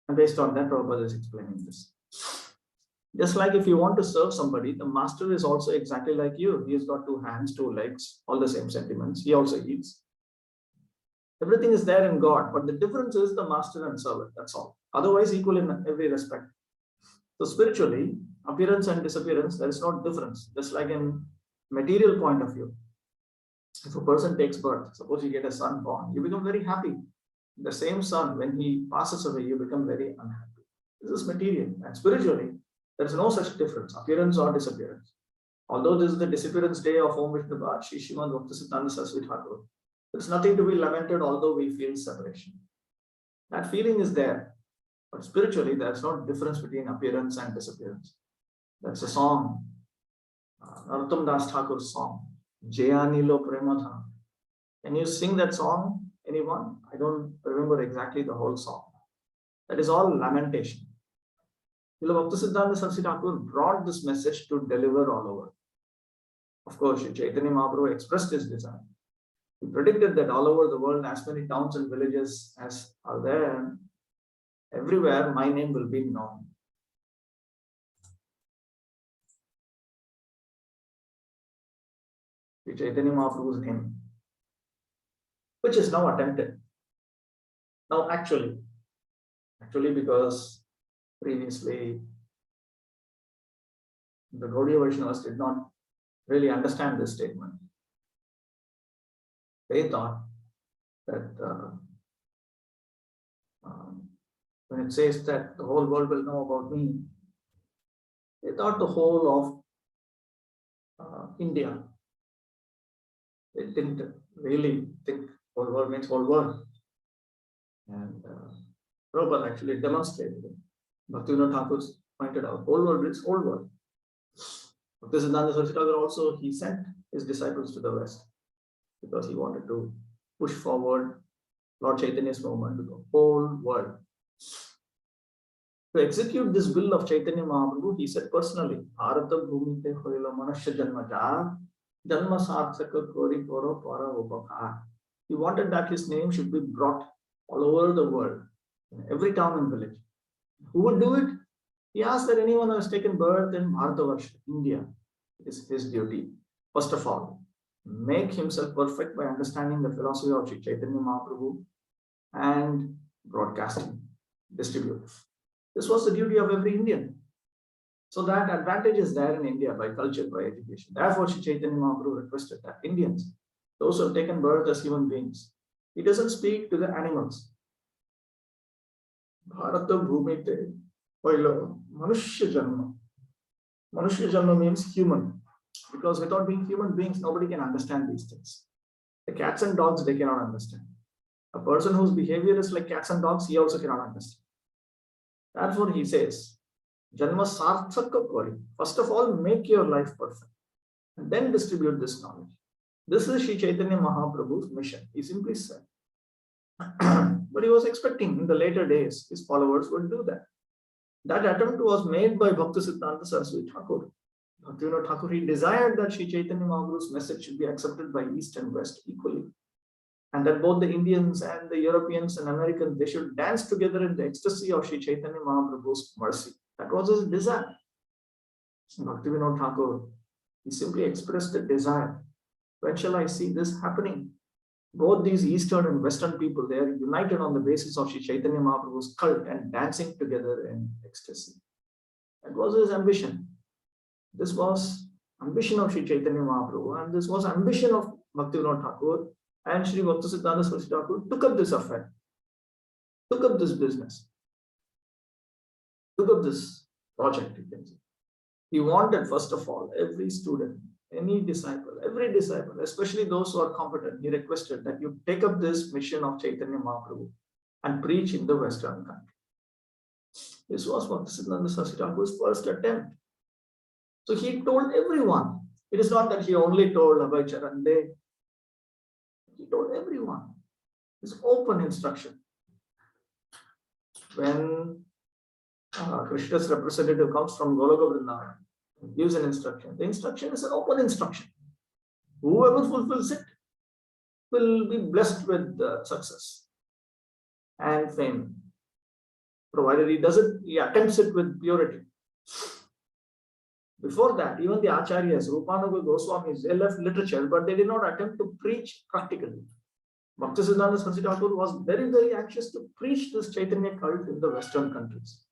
And based on that, Prabhupada is explaining this. Just like if you want to serve somebody, the master is also exactly like you. He has got 2 hands, 2 legs, all the same sentiments. He also eats. Everything is there in God, but the difference is the master and servant. That's all. Otherwise, equal in every respect. So spiritually, appearance and disappearance, there is no difference. Just like in material point of view. If a person takes birth, suppose you get a son born, you become very happy. The same son, when he passes away, you become very unhappy. This is material. And spiritually, there is no such difference, appearance or disappearance. Although this is the disappearance day of Om Vishnu Bhat, Shri Srimad Bhaktisiddhanta Saraswati Thakur, there is nothing to be lamented, although we feel separation. That feeling is there. But spiritually, there is no difference between appearance and disappearance. That's a song, Narottam Das Thakur's song, Jayanilo Premadhan. Can you sing that song, anyone? I don't remember exactly the whole song. That is all lamentation. Srila Bhaktisiddhanta Saraswati Thakur brought this message to deliver all over. Of course, Chaitanya Mahaprabhu expressed his desire. He predicted that all over the world, as many towns and villages as are there, everywhere my name will be known. Chaitanya Mahaprabhu's name, which is now attempted. Now actually because previously the Gaudiya Vaishnavas did not really understand this statement. They thought that when it says that the whole world will know about me, they thought the whole of India. They didn't really think whole world means whole world. And Prabhupada actually demonstrated it. Bhaktivinoda Thakur pointed out, whole world is whole world. Bhaktisiddhanta Saraswati Thakur also, he sent his disciples to the West because he wanted to push forward Lord Chaitanya's movement to the whole world. To execute this will of Chaitanya Mahaprabhu, he said personally, Bharata Bhumite Hoila Manasya Janmaja, Janma Sarthaka Kori Koro Para Upakar. He wanted that his name should be brought all over the world, in every town and village. Who would do it? He asked that anyone who has taken birth in Bharatavarsha, India, it is his duty. First of all, make himself perfect by understanding the philosophy of Sri Chaitanya Mahaprabhu and broadcasting, distribute. This was the duty of every Indian. So that advantage is there in India by culture, by education. Therefore, Sri Chaitanya Mahaprabhu requested that Indians those who have taken birth as human beings. He doesn't speak to the animals. Bharata Bhumite, Manushya Janma. Manushya Janma means human. Because without being human beings, nobody can understand these things. The cats and dogs, they cannot understand. A person whose behavior is like cats and dogs, he also cannot understand. Therefore, he says, Janma Sarthaka Kori. First of all, make your life perfect. And then distribute this knowledge. This is Sri Chaitanya Mahaprabhu's mission. He simply said. But he was expecting in the later days, his followers would do that. That attempt was made by Bhaktisiddhanta Saraswati Thakur. Bhaktivinoda Thakur, he desired that Sri Chaitanya Mahaprabhu's message should be accepted by East and West equally. And that both the Indians and the Europeans and Americans, they should dance together in the ecstasy of Sri Chaitanya Mahaprabhu's mercy. That was his desire. Bhaktivinoda Thakur, he simply expressed the desire. When shall I see this happening? Both these Eastern and Western people, they are united on the basis of Sri Chaitanya Mahaprabhu's cult and dancing together in ecstasy. That was his ambition. This was ambition of Sri Chaitanya Mahaprabhu, and this was ambition of Bhaktivinoda Thakur, and Sri Bhaktisiddhanta Saraswati Thakur took up this affair, took up this business, took up this project, you can say. He wanted, first of all, every student, any disciple, every disciple, especially those who are competent, he requested that you take up this mission of Chaitanya Mahaprabhu and preach in the Western country. This was Bhaktisiddhanta Saraswati Thakur's first attempt. So he told everyone. It is not that he only told Abhay Charan De. He told everyone. It's open instruction. When Krishna's representative comes from Goloka Vrindavan, gives an instruction. The instruction is an open instruction. Whoever fulfills it will be blessed with success and fame, provided he does it, he attempts it with purity. Before that, even the Acharyas, Rupanuga Goswamis, they left literature, but they did not attempt to preach practically. Bhaktisiddhanta Saraswati Thakur was very, very anxious to preach this Chaitanya cult in the Western countries.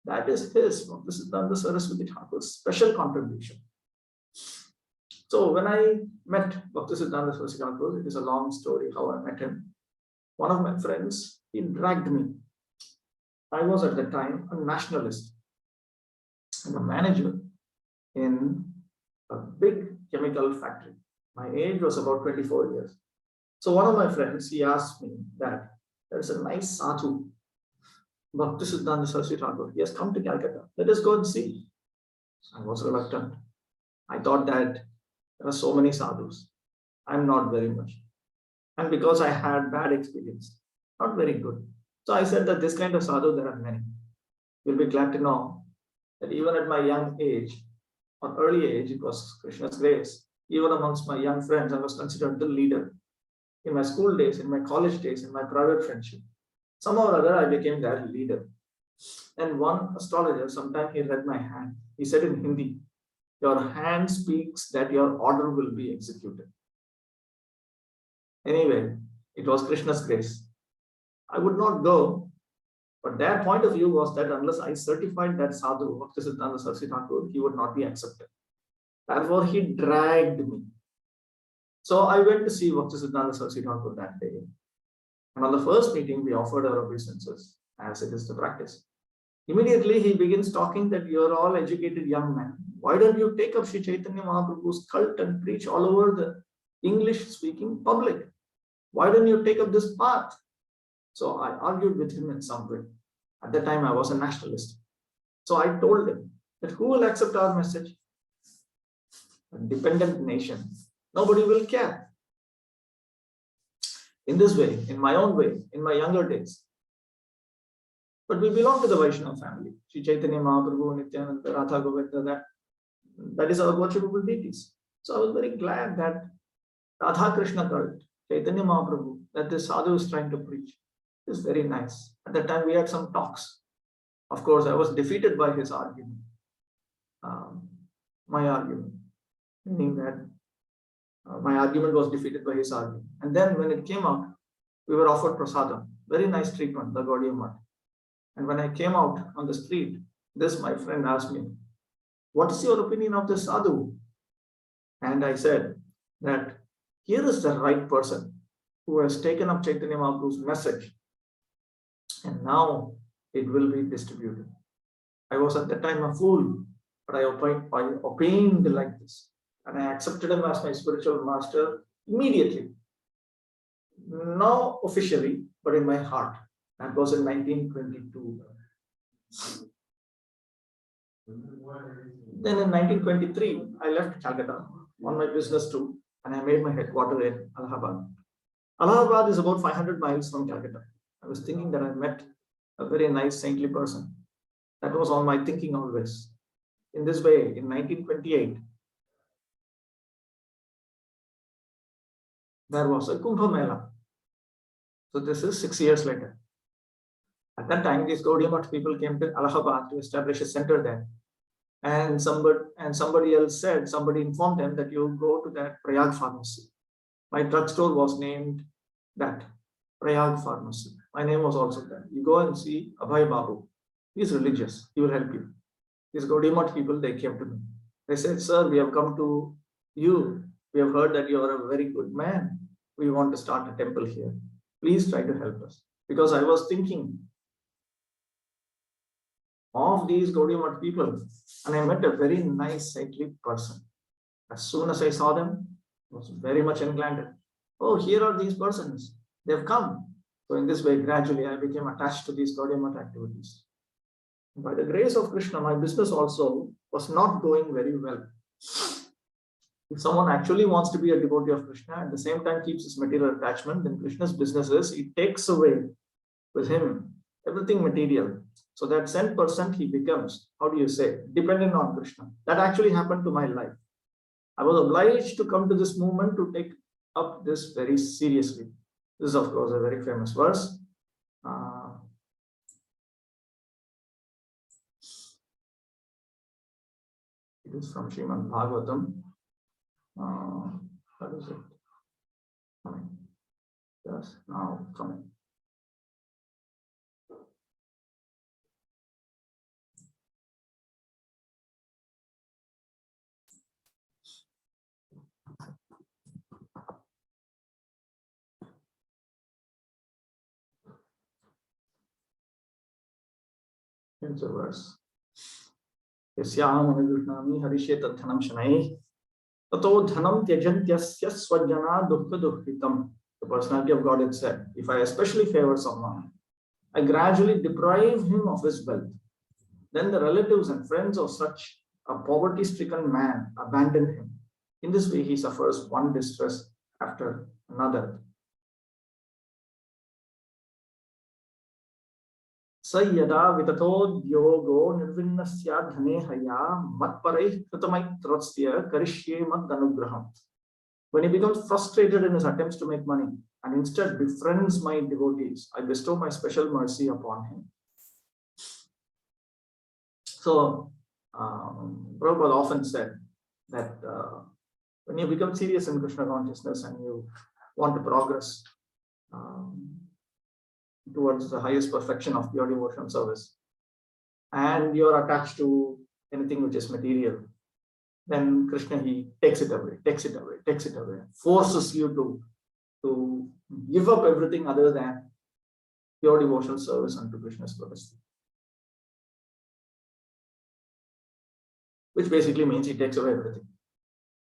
That is his, Bhaktisiddhanta Saraswati Thakur's special contribution. So when I met Bhaktisiddhanta Saraswati Thakur, it is a long story how I met him. One of my friends, he dragged me. I was at the time a nationalist and a manager in a big chemical factory. My age was about 24 years. So one of my friends, he asked me that there is a nice sadhu, Bhaktisiddhanta Saraswati Thakur. He has come to Calcutta. Let us go and see. I was reluctant. I thought that there are so many sadhus. I'm not very much. And because I had bad experience, not very good. So I said that this kind of sadhu, there are many. You'll be glad to know that even at my young age, or early age, it was Krishna's grace. Even amongst my young friends, I was considered the leader. In my school days, in my college days, in my private friendship, somehow or other, I became their leader. And one astrologer, sometime he read my hand. He said in Hindi, your hand speaks that your order will be executed. Anyway, it was Krishna's grace. I would not go, but their point of view was that unless I certified that sadhu, Bhaktisiddhanta Saraswati Thakur, he would not be accepted. Therefore, he dragged me. So I went to see Bhaktisiddhanta Saraswati Thakur that day. And on the first meeting, we offered our obeisances, as it is the practice. Immediately, he begins talking that you're all educated young men. Why don't you take up Sri Chaitanya Mahaprabhu's cult and preach all over the English-speaking public? Why don't you take up this path? So I argued with him in some way. At that time, I was a nationalist. So I told him that who will accept our message? A dependent nation. Nobody will care. In this way, in my own way, in my younger days. But we belong to the Vaishnava family. Sri Chaitanya Mahaprabhu, Nityananda, Radha Govinda, that is our worshipable deities. So I was very glad that Radha Krishna cult, Chaitanya Mahaprabhu, that this sadhu is trying to preach. It is very nice. At that time, we had some talks. Of course, I was defeated by his argument. My argument, meaning that my argument was defeated by his argument. And then when it came out, we were offered prasadam, very nice treatment, the Gaudiya Math. And when I came out on the street, this my friend asked me, what is your opinion of the sadhu? And I said that here is the right person who has taken up Chaitanya Mahaprabhu's message, and now it will be distributed. I was at that time a fool, but I opined like this, and I accepted him as my spiritual master immediately. Not officially, but in my heart. That was in 1922. Then in 1923, I left Calcutta on my business tour, and I made my headquarters in Allahabad. Allahabad is about 500 miles from Calcutta. I was thinking that I met a very nice saintly person. That was on my thinking always. In this way, in 1928, there was a Kumbh Mela. So this is 6 years later. At that time, these Gaudiya Math people came to Allahabad to establish a center there. And somebody else said, somebody informed them that you go to that Prayag pharmacy. My drugstore was named that, Prayag pharmacy. My name was also there. You go and see Abhay Babu. He's religious. He will help you. These Gaudiya Math people, they came to me. They said, sir, we have come to you. We have heard that you are a very good man. We want to start a temple here. Please try to help us. Because I was thinking of these Gaudiya Math people, and I met a very nice, saintly person. As soon as I saw them, I was very much inclined. Oh, here are these persons. They've come. So in this way, gradually, I became attached to these Gaudiya Math activities. By the grace of Krishna, my business also was not going very well. If someone actually wants to be a devotee of Krishna, at the same time keeps his material attachment, then Krishna's business is, he takes away with him everything material. So that 10% he becomes, how do you say, dependent on Krishna. That actually happened to my life. I was obliged to come to this movement to take up this very seriously. This is, of course, a very famous verse. It is from Srimad Bhagavatam. What is it? Coming. Yes, now coming. Here's a verse. Yasyam harishet dhanam shanai tato dhanam tyajantyasya swajana dukkha dukkhitam. The personality of God had said, if I especially favor someone, I gradually deprive him of his wealth. Then the relatives and friends of such a poverty-stricken man abandon him. In this way, he suffers one distress after another. Sayyada vitato yogo nirvinnasya dhane haya matparai kritamaitra karishye mad anugraham. When he becomes frustrated in his attempts to make money and instead befriends my devotees, I bestow my special mercy upon him. So, Prabhupada often said that when you become serious in Krishna consciousness and you want to progress towards the highest perfection of pure devotional service, and you're attached to anything which is material, then Krishna, he takes it away, forces you to give up everything other than pure devotional service unto Krishna's purpose. Which basically means he takes away everything.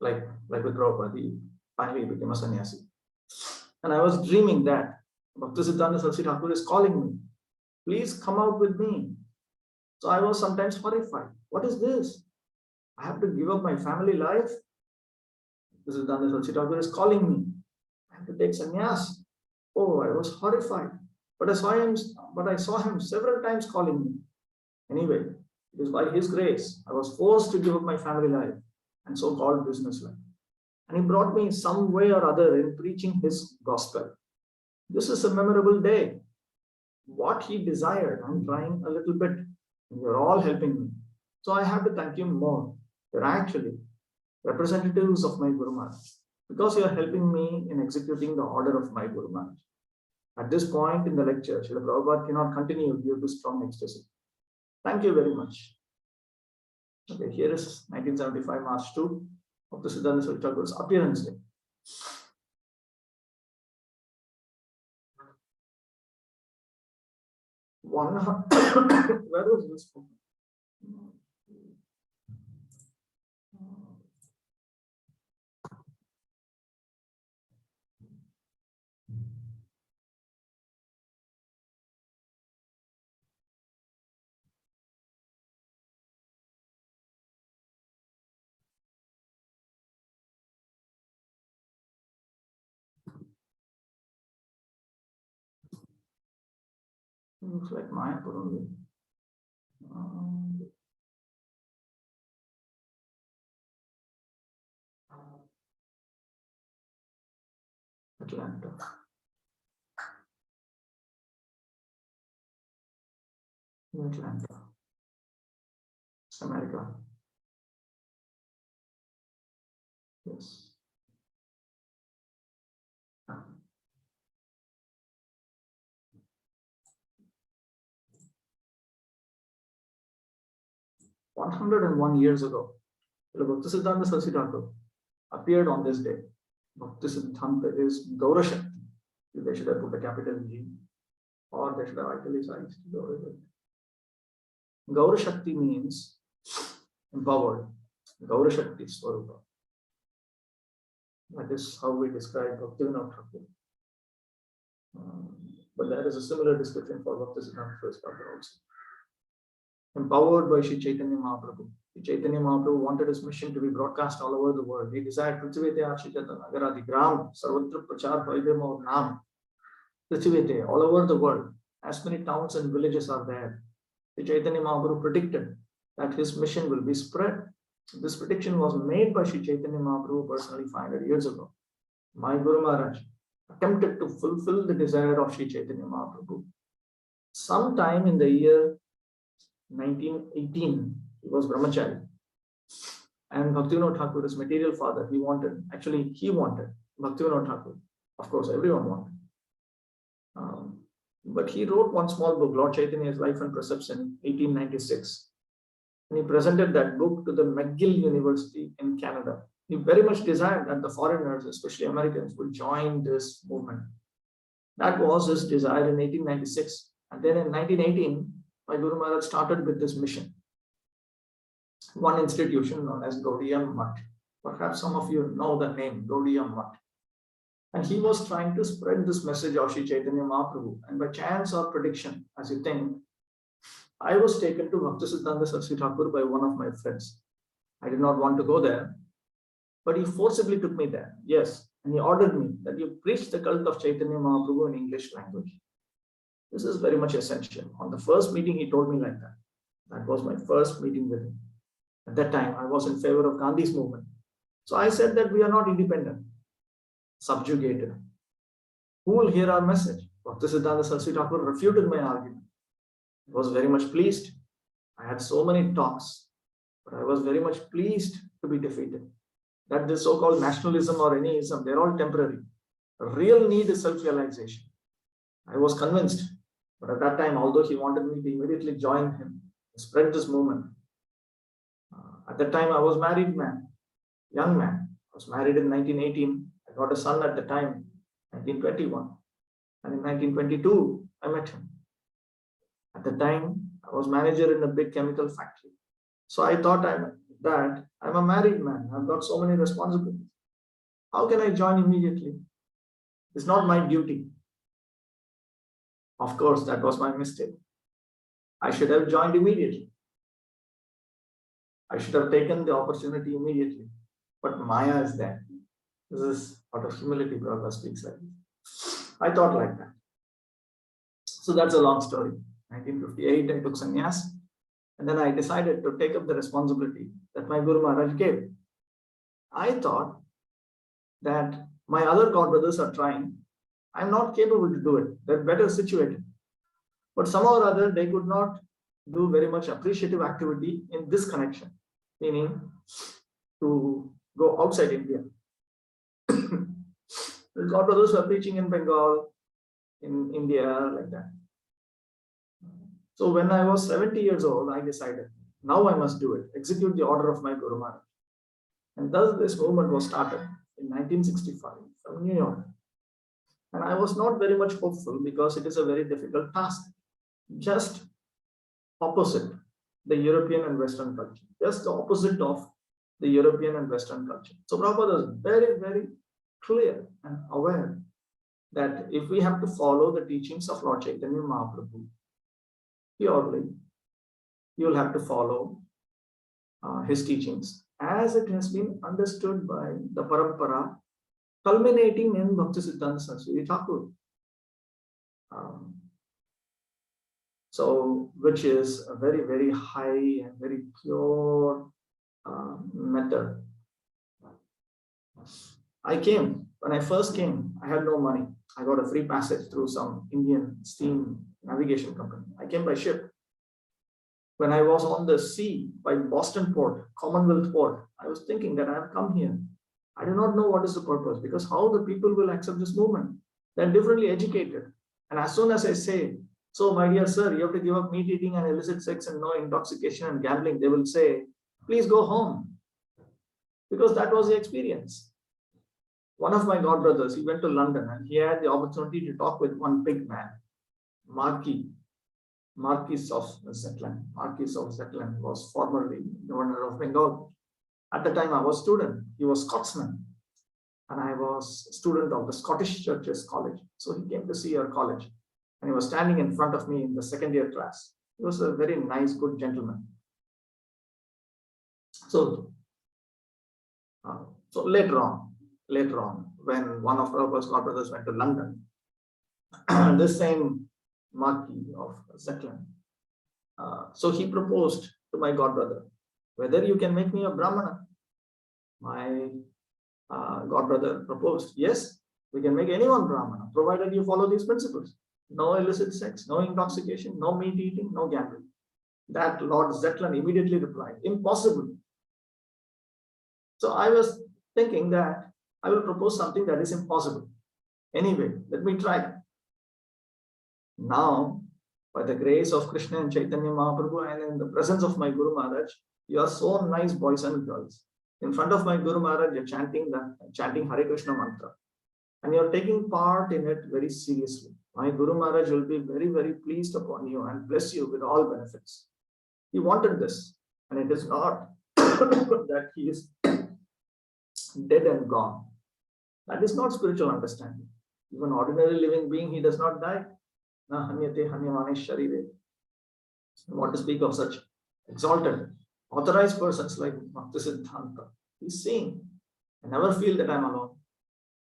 Like with Prabhupada, he finally became a sannyasi. And I was dreaming that Bhaktisiddhanta Saraswati Thakur is calling me. Please come out with me. So I was sometimes horrified. What is this? I have to give up my family life. Bhaktisiddhanta Saraswati Thakur is calling me. I have to take sannyas. Oh, I was horrified. But I saw him several times calling me. Anyway, it is by his grace I was forced to give up my family life and so-called business life. And he brought me some way or other in preaching his gospel. This is a memorable day. What he desired, I'm trying a little bit. And you're all helping me. So I have to thank you more. You're actually representatives of my Guru Maharaj, because you are helping me in executing the order of my Guru Maharaj. At this point in the lecture, Srila Prabhupada cannot continue due to strong ecstasy. Thank you very much. Okay, here is 1975 March 2 of the Siddhanta Saraswati Thakur's appearance day. Where was this book? Looks like Mayapur only. Atlanta. Atlanta. America. Yes. "101 years ago, Bhaktisiddhanta Saraswati Thakur appeared on this day. Bhaktisiddhanta is Gaura Shakti. They should have put a capital G, or they should have italicized Gaura. Gaura Shakti means empowered. Gaura Shakti Swarupa. That is how we describe Bhaktivinoda Thakur. But there is a similar description for Bhaktisiddhanta Saraswati Thakur also. Empowered by Sri Chaitanya Mahaprabhu. Sri Chaitanya Mahaprabhu wanted his mission to be broadcast all over the world. He desired Prithivete Ashitata Nagaradi Gram Sarvatra Prachar Vaidam or Nam. Prithivete, all over the world. As many towns and villages are there. Sri Chaitanya Mahaprabhu predicted that his mission will be spread. This prediction was made by Sri Chaitanya Mahaprabhu personally 500 years ago. My Guru Maharaj attempted to fulfill the desire of Sri Chaitanya Mahaprabhu. Sometime in the year 1918, he was brahmachari, and Bhaktivinoda Thakur, his material father, he wanted Bhaktivinoda Thakur. Of course, everyone wanted. But he wrote one small book, Lord Chaitanya's Life and Precepts, in 1896. And he presented that book to the McGill University in Canada. He very much desired that the foreigners, especially Americans, would join this movement. That was his desire in 1896. And then in 1918, my Guru Maharaj started with this mission. One institution known as Gaudiya Math. Perhaps some of you know the name, Gaudiya Math. And he was trying to spread this message of Sri Chaitanya Mahaprabhu. And by chance or prediction, as you think, I was taken to Bhaktisiddhanta Saraswati Thakur by one of my friends. I did not want to go there, but he forcibly took me there. Yes, and he ordered me that you preach the cult of Chaitanya Mahaprabhu in English language. This is very much essential. On the first meeting, he told me like that. That was my first meeting with him. At that time, I was in favor of Gandhi's movement. So I said that we are not independent, subjugated. Who will hear our message? Bhaktisiddhanta Saraswati Thakur refuted my argument. I was very much pleased. I had so many talks, but I was very much pleased to be defeated. That this so-called nationalism or any ism, they're all temporary. The real need is self-realization. I was convinced. But at that time, although he wanted me to immediately join him, spread this movement. At that time, I was married man, young man. I was married in 1918. I got a son at the time, 1921. And in 1922, I met him. At the time, I was manager in a big chemical factory. So I thought I'm a married man. I've got so many responsibilities. How can I join immediately? It's not my duty. Of course, that was my mistake. I should have joined immediately. I should have taken the opportunity immediately. But Maya is there. This is out of humility, Prabhupada speaks like this. I thought like that. So that's a long story. 1958, I took sannyas. And then I decided to take up the responsibility that my Guru Maharaj gave. I thought that my other god brothers are trying. I'm not capable to do it. They're better situated. But somehow or other, they could not do very much appreciative activity in this connection, meaning to go outside India. The god brothers were preaching in Bengal, in India, like that. So when I was 70 years old, I decided, now I must do it, execute the order of my Guru Maharaj. And thus this movement was started in 1965 from New York. And I was not very much hopeful because it is a very difficult task. just opposite the European and Western culture, just the opposite of the European and Western culture. So Prabhupada is very, very clear and aware that if we have to follow the teachings of Lord Chaitanya Mahaprabhu purely, you will have to follow his teachings as it has been understood by the Parampara, culminating in Bhaktisiddhanta Saraswati Thakur. So, which is a very, very high and very pure method. When I first came, I had no money. I got a free passage through some Indian steam navigation company. I came by ship. When I was on the sea by Boston Port, Commonwealth Port, I was thinking that I have come here. I do not know what is the purpose, because how the people will accept this movement. They're differently educated. And as soon as I say, so my dear sir, you have to give up meat eating and illicit sex and no intoxication and gambling, they will say, please go home. Because that was the experience. One of my godbrothers, he went to London and he had the opportunity to talk with one big man, Marquis of Zetland. Marquis of Zetland was formerly governor of Bengal. At the time I was student, he was Scotsman, and I was a student of the Scottish Churches College. So he came to see our college, and he was standing in front of me in the second year class. He was a very nice, good gentleman. So later on, when one of our godbrothers went to London, this same Marquis of Zetland, so he proposed to my godbrother, whether you can make me a Brahmana. My godbrother proposed, yes, we can make anyone Brahmana, provided you follow these principles. No illicit sex, no intoxication, no meat eating, no gambling. That Lord Zetland immediately replied, impossible. So I was thinking that I will propose something that is impossible. Anyway, let me try. Now, by the grace of Krishna and Chaitanya Mahaprabhu and in the presence of my Guru Maharaj, you are so nice boys and girls. In front of my Guru Maharaj, you're chanting Hare Krishna mantra. And you're taking part in it very seriously. My Guru Maharaj will be very, very pleased upon you and bless you with all benefits. He wanted this. And it is not that he is dead and gone. That is not spiritual understanding. Even ordinary living being, he does not die. What to speak of such exalted, authorized persons like Bhaktisiddhanta. He's saying, I never feel that I'm alone.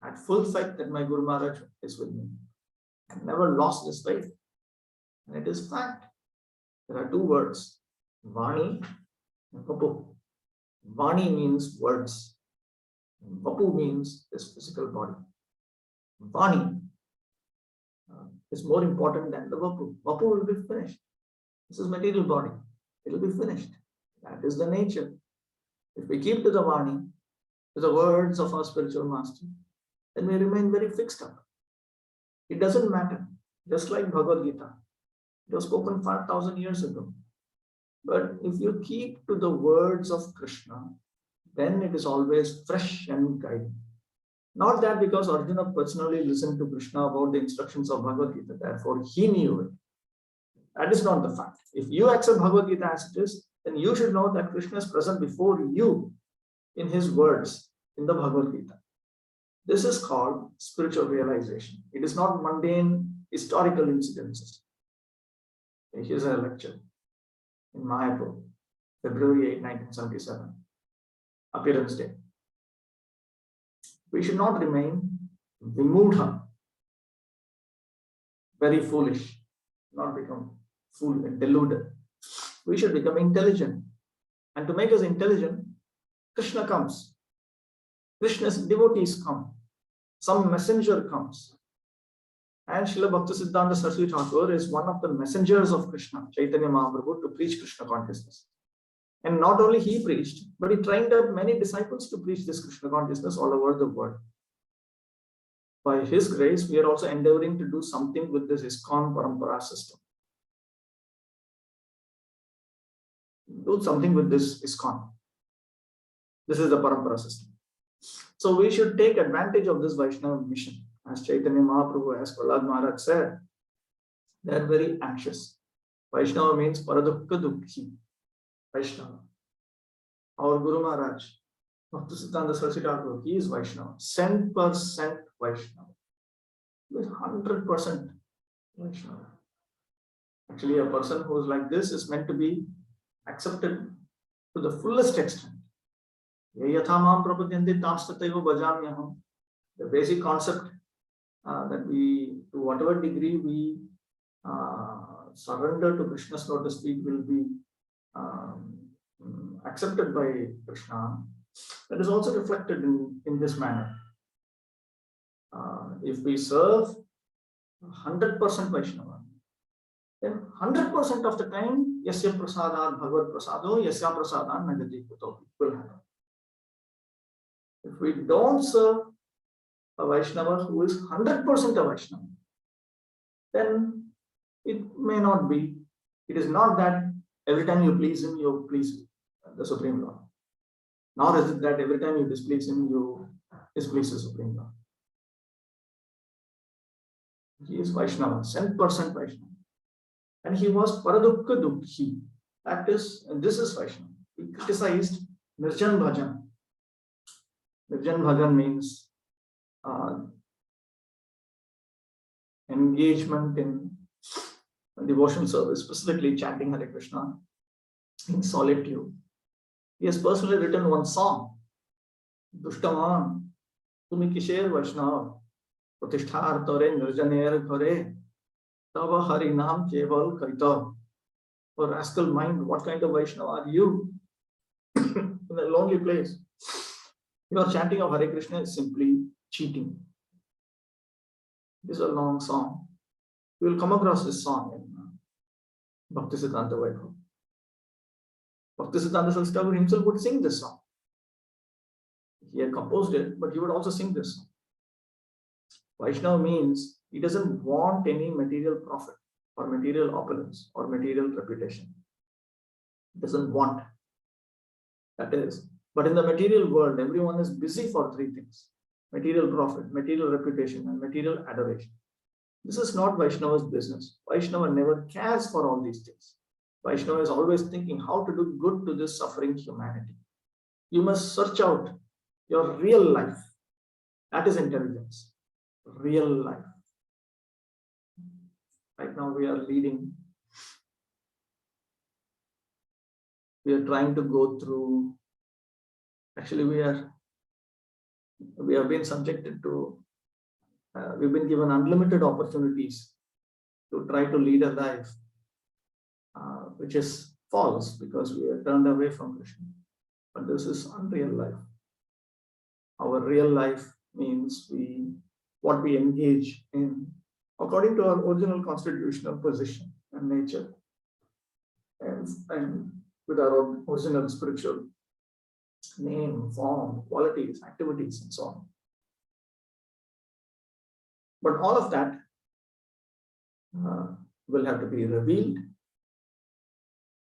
I had full faith that my Guru Maharaj is with me. I never lost this faith. And it is fact. There are two words, Vani and Vapu. Vani means words. Vapu means this physical body. Vani is more important than the Vapu. Vapu will be finished. This is material body. It will be finished. That is the nature. If we keep to the Vani, to the words of our spiritual master, then we remain very fixed up. It doesn't matter. Just like Bhagavad Gita. It was spoken 5,000 years ago. But if you keep to the words of Krishna, then it is always fresh and guiding. Not that because Arjuna personally listened to Krishna about the instructions of Bhagavad Gita, therefore he knew it. That is not the fact. If you accept Bhagavad Gita as it is, then you should know that Krishna is present before you in his words in the Bhagavad Gita. This is called spiritual realization. It is not mundane historical incidences. Here's a lecture in Mayapur, February 8, 1977, Appearance Day. We should not remain vimudha, very foolish, not become fool and deluded. We should become intelligent. And to make us intelligent, Krishna comes. Krishna's devotees come. Some messenger comes. And Srila Bhaktisiddhanta Saraswati Thakur is one of the messengers of Krishna, Chaitanya Mahaprabhu, to preach Krishna consciousness. And not only he preached, but he trained up many disciples to preach this Krishna consciousness all over the world. By his grace, we are also endeavoring to do something with this ISKCON Parampara system. Do something with this ISKCON. This is the Parampara system. So we should take advantage of this Vaishnava mission. As Chaitanya Mahaprabhu, as Prahlad Maharaj said, they are very anxious. Vaishnava means Paradukka Dukhi. Vaishnava. Our Guru Maharaj, Bhaktisiddhanta Saraswati Thakur, he is Vaishnava. 100% Vaishnava. He is 100% Vaishnava. Actually, a person who is like this is meant to be accepted to the fullest extent. The basic concept that we, to whatever degree we surrender to Krishna's lotus feet, will be accepted by Krishna. That is also reflected in this manner. If we serve 100% Vaishnava, then 100% of the time, Yasya Prasadat Bhagavad Prasado, Yasya Prasadan Nagati Kuto will happen. If we don't serve a Vaishnava who is 100% a Vaishnava, then it may not be. It is not that every time you please him, you please the Supreme Lord. Nor is it that every time you displease him, you displease the Supreme Lord. He is Vaishnava, 100% Vaishnava. And he was Paradukka Dukhi. That is, and this is Vaishnava. He criticized Nirjan Bhajan. Nirjan Bhajan means engagement in devotional service, specifically chanting Hare Krishna in solitude. He has personally written one song, Dushtaman, Tumi Kisher Vaishnav, Pratishthar Tore Nirjaner Ghare, Tava Hari Nam Keval Kaita. For rascal mind, what kind of Vaishnava are you? In a lonely place. Your chanting of Hare Krishna is simply cheating. This is a long song. You will come across this song in Bhaktisiddhanta Vaibhav. Bhaktisiddhanta Saraswati Thakur himself would sing this song. He had composed it, but he would also sing this song. Vaishnava means he doesn't want any material profit or material opulence or material reputation. He doesn't want. That is. But in the material world, everyone is busy for three things: material profit, material reputation, and material adoration. This is not Vaishnava's business. Vaishnava never cares for all these things. Vaishnava is always thinking how to do good to this suffering humanity. You must search out your real life. That is intelligence. Real life. Right now we are leading. We are trying to go through. Actually, we have been subjected to. We've been given unlimited opportunities to try to lead a life, which is false because we are turned away from Krishna. But this is unreal life. Our real life means what we engage in according to our original constitutional position and nature, and with our original spiritual name, form, qualities, activities, and so on. But all of that will have to be revealed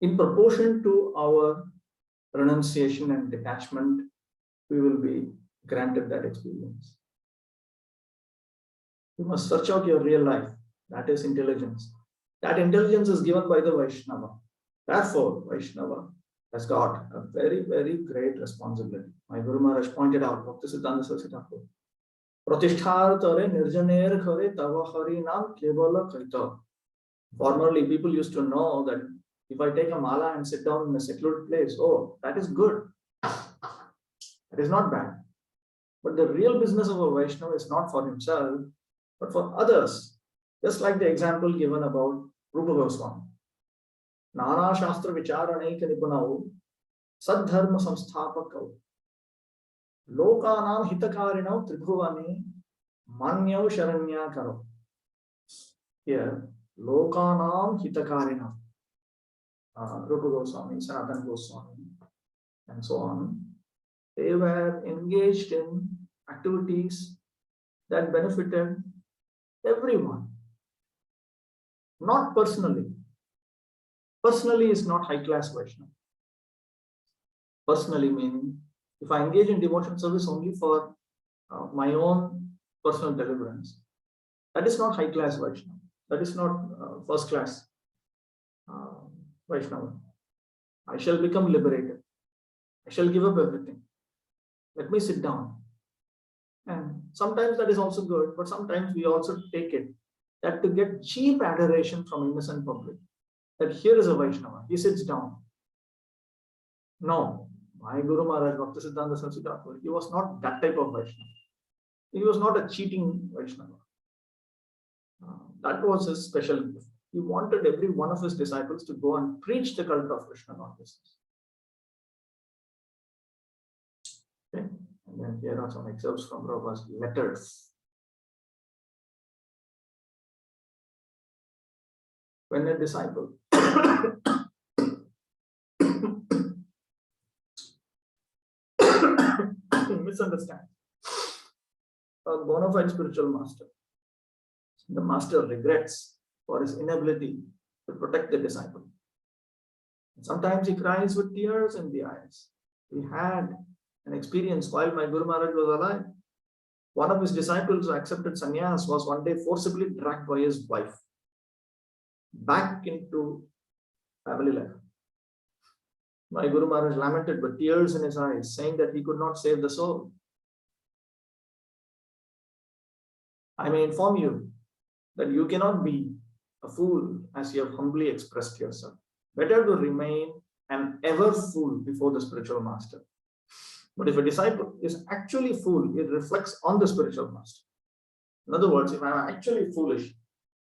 in proportion to our renunciation and detachment. We will be granted that experience. You must search out your real life. That is intelligence. That intelligence is given by the Vaishnava. Therefore, Vaishnava has got a very, very great responsibility. My Guru Maharaj pointed out, Bhaktisiddhanta Saraswati Thakur, Pratishthar Tare Nirjaner Khare Tava Hari Nam Kevala Kaita. Formerly, people used to know that if I take a mala and sit down in a secluded place, oh, that is good. That is not bad. But the real business of a Vaishnava is not for himself, but for others. Just like the example given about Rupa Goswami. Nana Shastra Vicharanaika Nipunau, Sadharma Samsthapakau, Lokanam Hitakarinau Tribhuvani, Manyau Sharanya Karo. Here, Lokanam Hitakarinau, Rupa Goswami, Sanatana Goswami, and so on. They were engaged in activities that benefited everyone, not personally. Personally is not high-class Vaishnava. Personally meaning, if I engage in devotion service only for my own personal deliverance, that is not high-class Vaishnava. That is not first-class Vaishnava. I shall become liberated. I shall give up everything. Let me sit down. And sometimes that is also good, but sometimes we also take it that to get cheap adoration from innocent public, that here is a Vaishnava, he sits down. No, my Guru Maharaj, Bhaktisiddhanta Saraswati Thakur, he was not that type of Vaishnava. He was not a cheating Vaishnava. That was his special gift. He wanted every one of his disciples to go and preach the cult of Krishna consciousness. Okay. And then here are some excerpts from Prabhupada's letters. When a disciple misunderstands a bona fide spiritual master, the master regrets for his inability to protect the disciple. Sometimes he cries with tears in the eyes. He had an experience while my Guru Maharaj was alive. One of his disciples who accepted sannyas was one day forcibly dragged by his wife back into family life. My Guru Maharaj lamented with tears in his eyes, saying that he could not save the soul. I may inform you that you cannot be a fool as you have humbly expressed yourself. Better to remain an ever fool before the spiritual master. But if a disciple is actually fool, it reflects on the spiritual master. In other words, if I am actually foolish,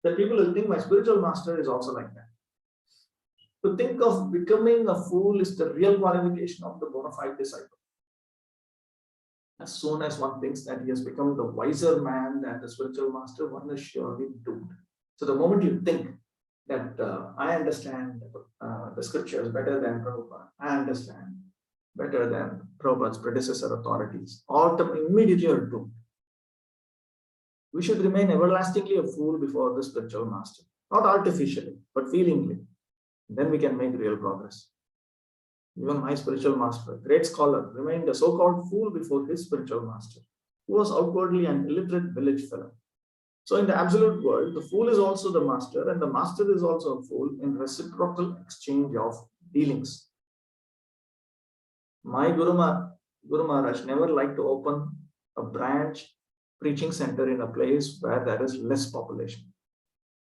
then people will think my spiritual master is also like that. To think of becoming a fool is the real qualification of the bona fide disciple. As soon as one thinks that he has become the wiser man than the spiritual master, one is surely doomed. So the moment you think that I understand the scriptures better than Prabhupada, I understand better than Prabhupada's predecessor authorities, immediately you are doomed. We should remain everlastingly a fool before the spiritual master, not artificially, but feelingly. Then we can make real progress. Even my spiritual master, a great scholar, remained a so-called fool before his spiritual master, who was outwardly an illiterate village fellow. So in the absolute world, the fool is also the master, and the master is also a fool in reciprocal exchange of dealings. My Guru Maharaj never liked to open a branch preaching center in a place where there is less population.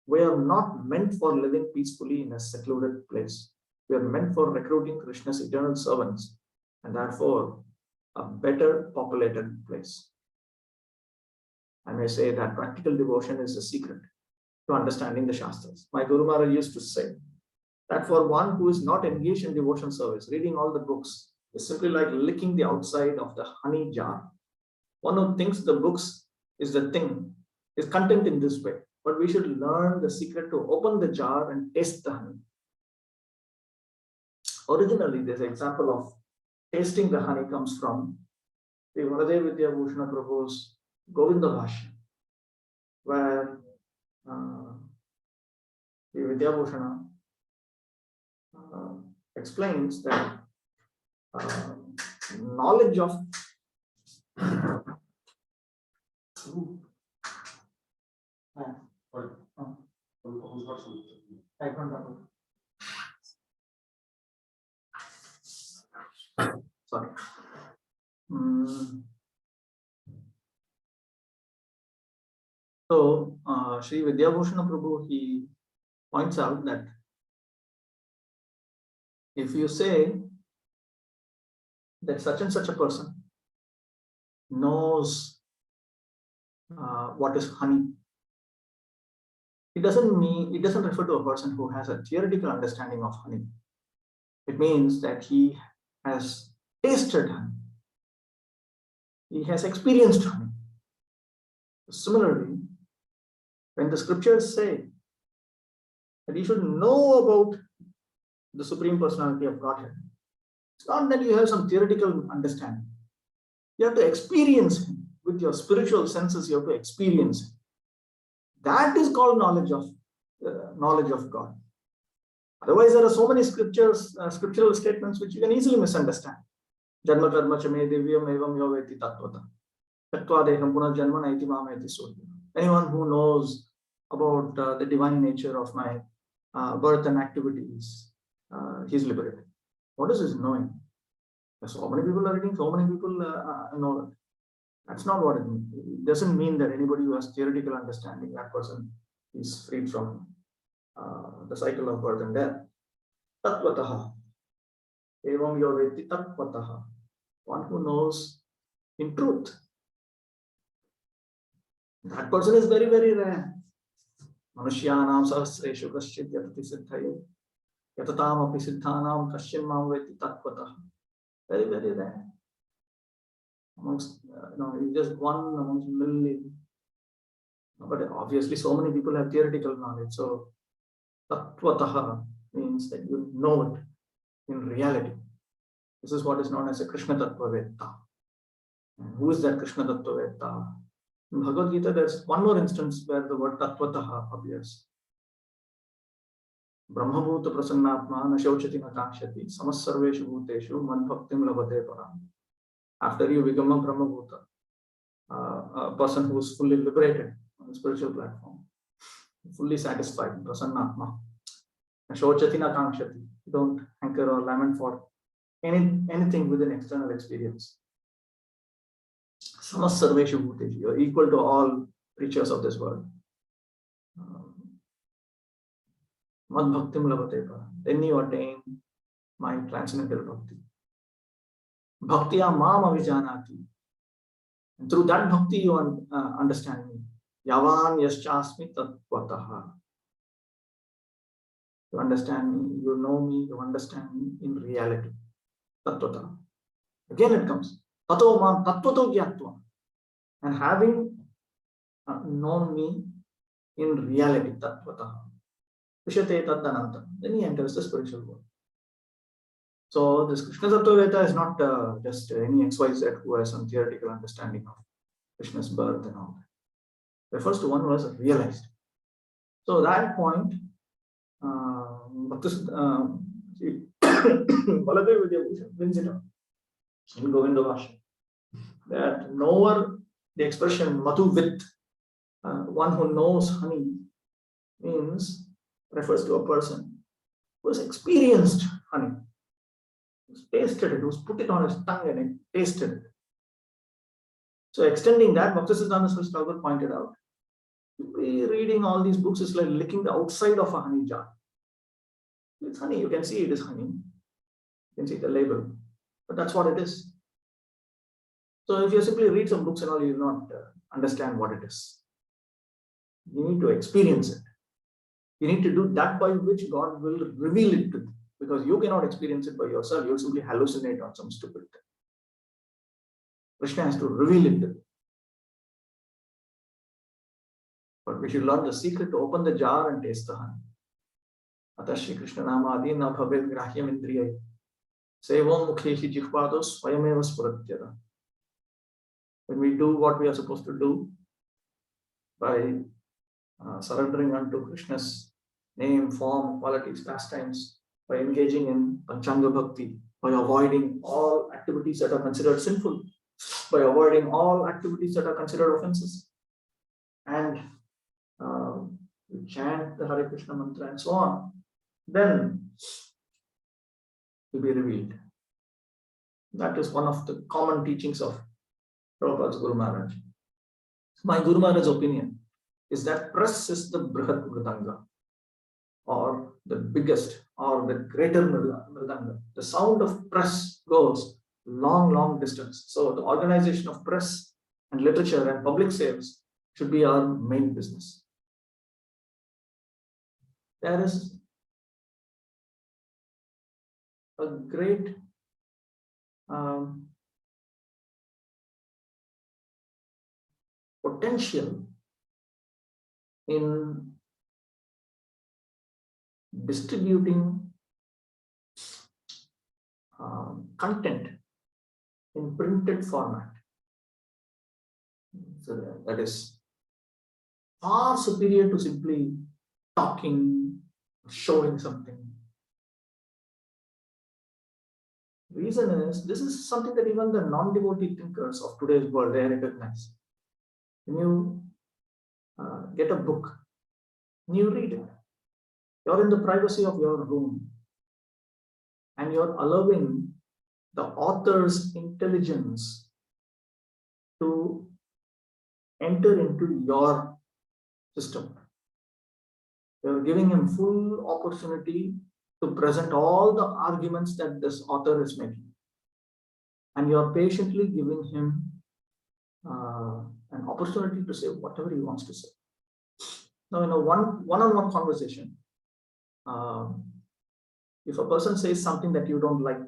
We are not meant for living peacefully in a secluded place. We are meant for recruiting Krishna's eternal servants, and therefore a better populated place. I may say that practical devotion is the secret to understanding the Shastras. My Guru Maharaj used to say that for one who is not engaged in devotion service, reading all the books is simply like licking the outside of the honey jar. One who thinks the books is the thing, is content in this way. But we should learn the secret to open the jar and taste the honey. Originally, this example of tasting the honey comes from the Varadev Vidyabhushana Prabhu's Govinda Bhashya, where the Vidyabhushana explains that knowledge of sorry. So Sri Vidyabhushana Prabhu, he points out that if you say that such and such a person knows what is honey, it doesn't refer to a person who has a theoretical understanding of honey. It means that he has tasted honey. He has experienced honey. Similarly, when the scriptures say that you should know about the Supreme Personality of Godhead, it's not that you have some theoretical understanding. You have to experience him with your spiritual senses. You have to experience him. That is called knowledge of God. Otherwise, there are so many scriptural statements which you can easily misunderstand. Janma karma chame divyam evam yoveti tattvata. Tattva deham punarjanma naiti mameti surya. Anyone who knows about the divine nature of my birth and activities, he's liberated. What is his knowing? So many people are reading, so many people know it. That's not what it means. It doesn't mean that anybody who has theoretical understanding, that person is freed from the cycle of birth and death. Tatvataha. Evam yoveti tatvataha. One who knows in truth. That person is very, very rare. Manushyanam sahasreshu kaschid yatati siddhaye. Yatatam api siddhanam kaschin mam veti tatvataha. Very, very rare. Amongst, just one amongst million. But obviously, so many people have theoretical knowledge. So, tattvataha means that you know it in reality. This is what is known as a Krishna Tattva Vetta. And who is that Krishna Tattva Vetta? In Bhagavad Gita, there's one more instance where the word Tattvataha appears. Brahmabhuta prasannatma na shauchati na kakshati samassarveshu bhuteshu manbhaktim labhate param. After you become a Brahmabhuta, a person who is fully liberated on the spiritual platform, fully satisfied, prasannatma, na shauchati na kakshati. You don't hanker or lament for anything within external experience. Samassarveshu bhuteshu. You are equal to all creatures of this world. Madbhaktim labhate param. Then you attain my transcendental bhakti. Bhaktiya mam avijanati. And through that bhakti you understand me. Yavan yaschasmi tattvataha. You understand me, you know me, you understand me in reality. Tattvataha. Again it comes. Tato mam tattvato gyatva. And having known me in reality, tattvataha. Vishate taddananta. Then he enters the spiritual world. So this Krishna Tattva Veda is not just any XYZ who has some theoretical understanding of Krishna's birth and all that. Refers to one who has realized. So that point, Baladev Vidyabhushan brings it up in Govinda Vasha. That knower, the expression Matu Vit, one who knows honey, means refers to a person who has experienced honey. Who's tasted it, who's put it on his tongue and tasted it. So extending that, Bhaktisiddhanta Saraswati Thakur pointed out, reading all these books is like licking the outside of a honey jar. It's honey, you can see it is honey. You can see the label, but that's what it is. So if you simply read some books and all, you will not understand what it is. You need to experience it. You need to do that by which God will reveal it to you. Because you cannot experience it by yourself, you will simply hallucinate on some stupid thing. Krishna has to reveal it to you. But we should learn the secret to open the jar and taste the honey. Atashi Krishna Nama Adi na bhaved grahyam indriyai. Sevam mukhehi jihvado swayameva spuratyada. When we do what we are supposed to do by surrendering unto Krishna's name, form, qualities, pastimes, by engaging in Panchanga Bhakti, by avoiding all activities that are considered sinful, by avoiding all activities that are considered offenses, and we chant the Hare Krishna mantra and so on, then it will be revealed. That is one of the common teachings of Prabhupada's Guru Maharaj. My Guru Maharaj's opinion is that press is the Brihat Mridanga, or the biggest, or the greater Mridanga. The sound of press goes long, long distance. So the organization of press and literature and public sales should be our main business. There is a great potential in distributing content in printed format. So that is far superior to simply talking, showing something. Reason is, this is something that even the non-devotee thinkers of today's world, they recognize. When you get a book, and you read it, You're in the privacy of your room and you're allowing the author's intelligence to enter into your system. You're giving him full opportunity to present all the arguments that this author is making. And you're patiently giving him an opportunity to say whatever he wants to say. Now, in a one-on-one conversation, if a person says something that you don't like,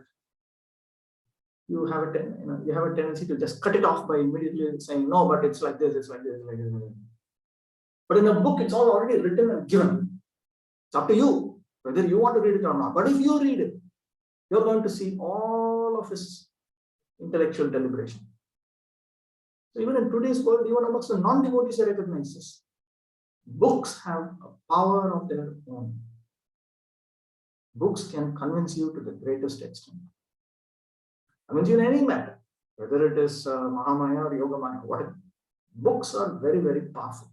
you have a tendency to just cut it off by immediately saying, no, but it's like this, it's like this, it's like this. But in a book, it's all already written and given. It's up to you whether you want to read it or not. But if you read it, you're going to see all of his intellectual deliberation. So even in today's world, even amongst the non-devotees, I recognize this. Books have a power of their own. Books can convince you to the greatest extent. Convince you in any matter, whether it is Mahamaya or Yogamaya, whatever. Books are very, very powerful.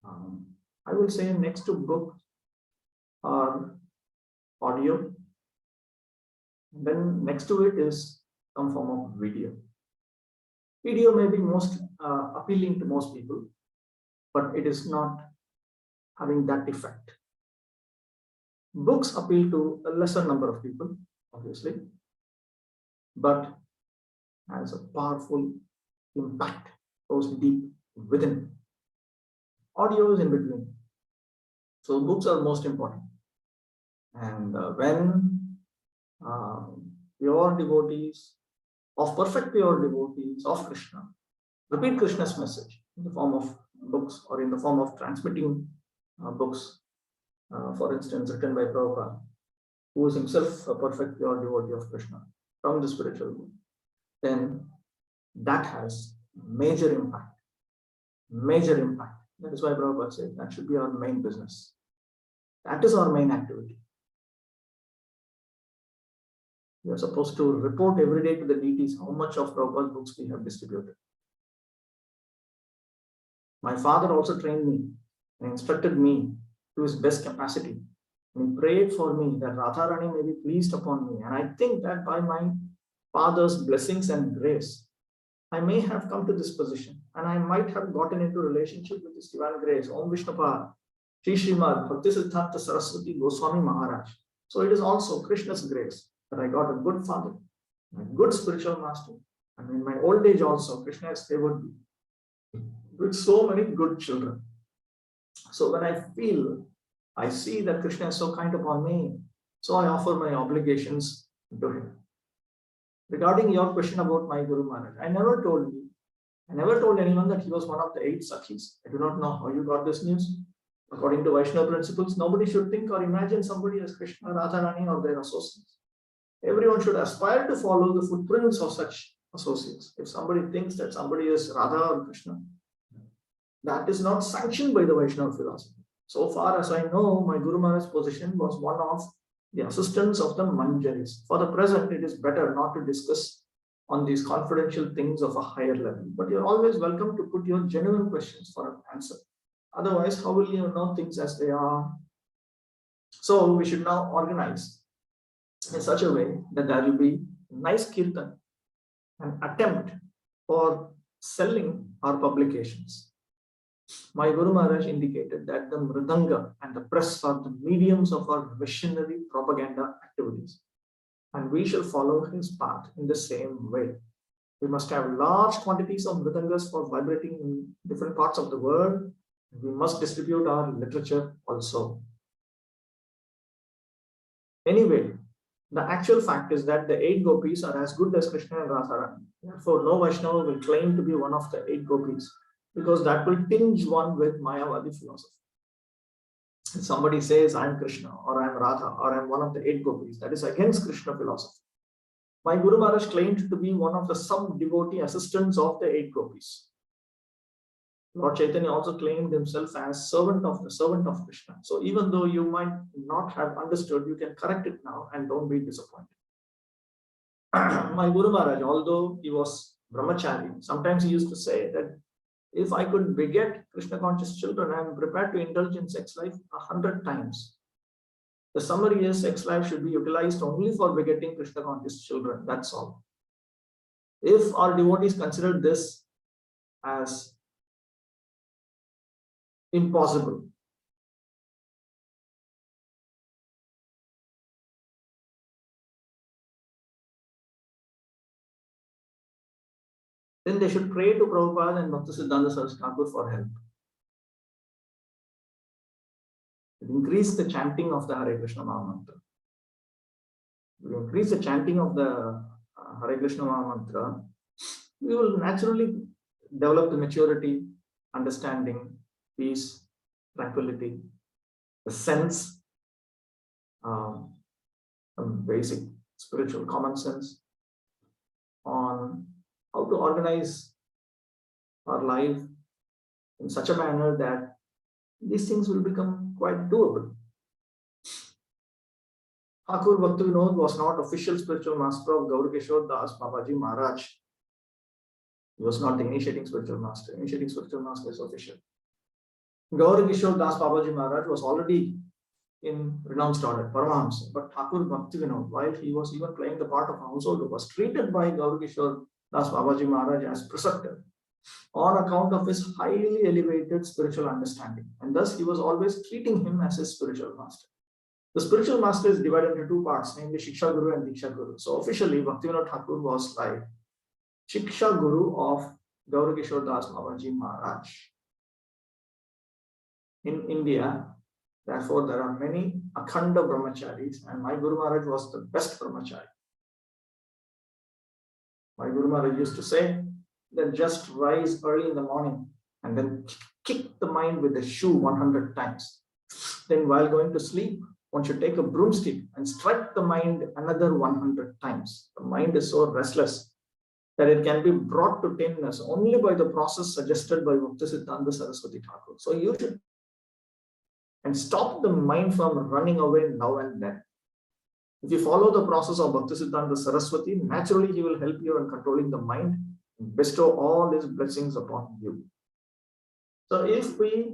I will say next to book are audio. And then next to it is some form of video. Video may be most appealing to most people, but it is not having that effect. Books appeal to a lesser number of people, obviously, but has a powerful impact, goes deep within. Audio is in between. So books are most important. And when pure devotees, of perfect pure devotees of Krishna, repeat Krishna's message in the form of books or in the form of transmitting books, for instance, written by Prabhupada, who is himself a perfect pure devotee of Krishna from the spiritual world, then that has major impact. Major impact. That is why Prabhupada said that should be our main business. That is our main activity. We are supposed to report every day to the deities how much of Prabhupada's books we have distributed. My father also trained me and instructed me to his best capacity. And he prayed for me that Radharani may be pleased upon me. And I think that by my father's blessings and grace, I may have come to this position and I might have gotten into relationship with this divine grace, Om Vishnupad, Sri Srimad Bhaktisiddhanta Saraswati Goswami Maharaj. So it is also Krishna's grace that I got a good father, a good spiritual master. And in my old age also, Krishna has favored me with so many good children. So when I see that Krishna is so kind upon me, so I offer my obligations to him. Regarding your question about my Guru Maharaj, I never told anyone that he was one of the 8 Sakhis. I do not know how you got this news. According to Vaishnava principles, nobody should think or imagine somebody as Krishna, Radharani or their associates. Everyone should aspire to follow the footprints of such associates. If somebody thinks that somebody is Radha or Krishna, that is not sanctioned by the Vaishnava philosophy. So far as I know, my Guru Maharaj's position was one of the assistants of the Manjaris. For the present, it is better not to discuss on these confidential things of a higher level. But you're always welcome to put your genuine questions for an answer. Otherwise, how will you know things as they are? So we should now organize in such a way that there will be nice kirtan, an attempt for selling our publications. My Guru Maharaj indicated that the Mridanga and the press are the mediums of our missionary propaganda activities. And we shall follow his path in the same way. We must have large quantities of Mridangas for vibrating in different parts of the world. We must distribute our literature also. Anyway, the actual fact is that the 8 gopis are as good as Krishna and Radharani. Therefore, no Vaishnava will claim to be one of the 8 gopis, because that will tinge one with Mayavadi philosophy. If somebody says, I am Krishna, or I am Radha, or I am one of the 8 gopis, that is against Krishna philosophy. My Guru Maharaj claimed to be one of the sub-devotee assistants of the 8 gopis. Lord Chaitanya also claimed himself as servant of Krishna. So even though you might not have understood, you can correct it now and don't be disappointed. My Guru Maharaj, although he was brahmachari, sometimes he used to say that if I could beget Krishna conscious children, I am prepared to indulge in sex life 100 times. The summary is sex life should be utilized only for begetting Krishna conscious children. That's all. If our devotees consider this as impossible, then they should pray to Prabhupada and Bhaktisiddhanta Saraswati Thakur for help. Increase the chanting of the Hare Krishna Maha Mantra. We increase the chanting of the Hare Krishna Maha Mantra, we will naturally develop the maturity, understanding, peace, tranquility, the sense, some basic spiritual common sense on how to organize our life in such a manner that these things will become quite doable. Thakur Bhaktivinoda was not official spiritual master of Gaur Kishore Das Babaji Maharaj. He was not the initiating spiritual master. Initiating spiritual master is official. Gaur Kishore Das Babaji Maharaj was already in renounced order, Paramahamsa. But Thakur Bhaktivinoda, while he was even playing the part of a householder, was treated by Gaur Kishore Das Babaji Maharaj as preceptor on account of his highly elevated spiritual understanding. And thus he was always treating him as his spiritual master. The spiritual master is divided into two parts, namely Shiksha Guru and Diksha Guru. So officially, Bhaktivinoda Thakur was like Shiksha Guru of Gaur Kishore Das Babaji Maharaj. In India, therefore, there are many Akhanda Brahmacharis, and my Guru Maharaj was the best Brahmachari. My Guru Maharaj used to say that just rise early in the morning and then kick the mind with a shoe 100 times. Then while going to sleep, one should take a broomstick and strike the mind another 100 times. The mind is so restless that it can be brought to tameness only by the process suggested by Bhaktisiddhanta Saraswati Thakur. So you should and stop the mind from running away now and then. If you follow the process of Bhaktisiddhanta Saraswati, naturally he will help you in controlling the mind and bestow all his blessings upon you. So if we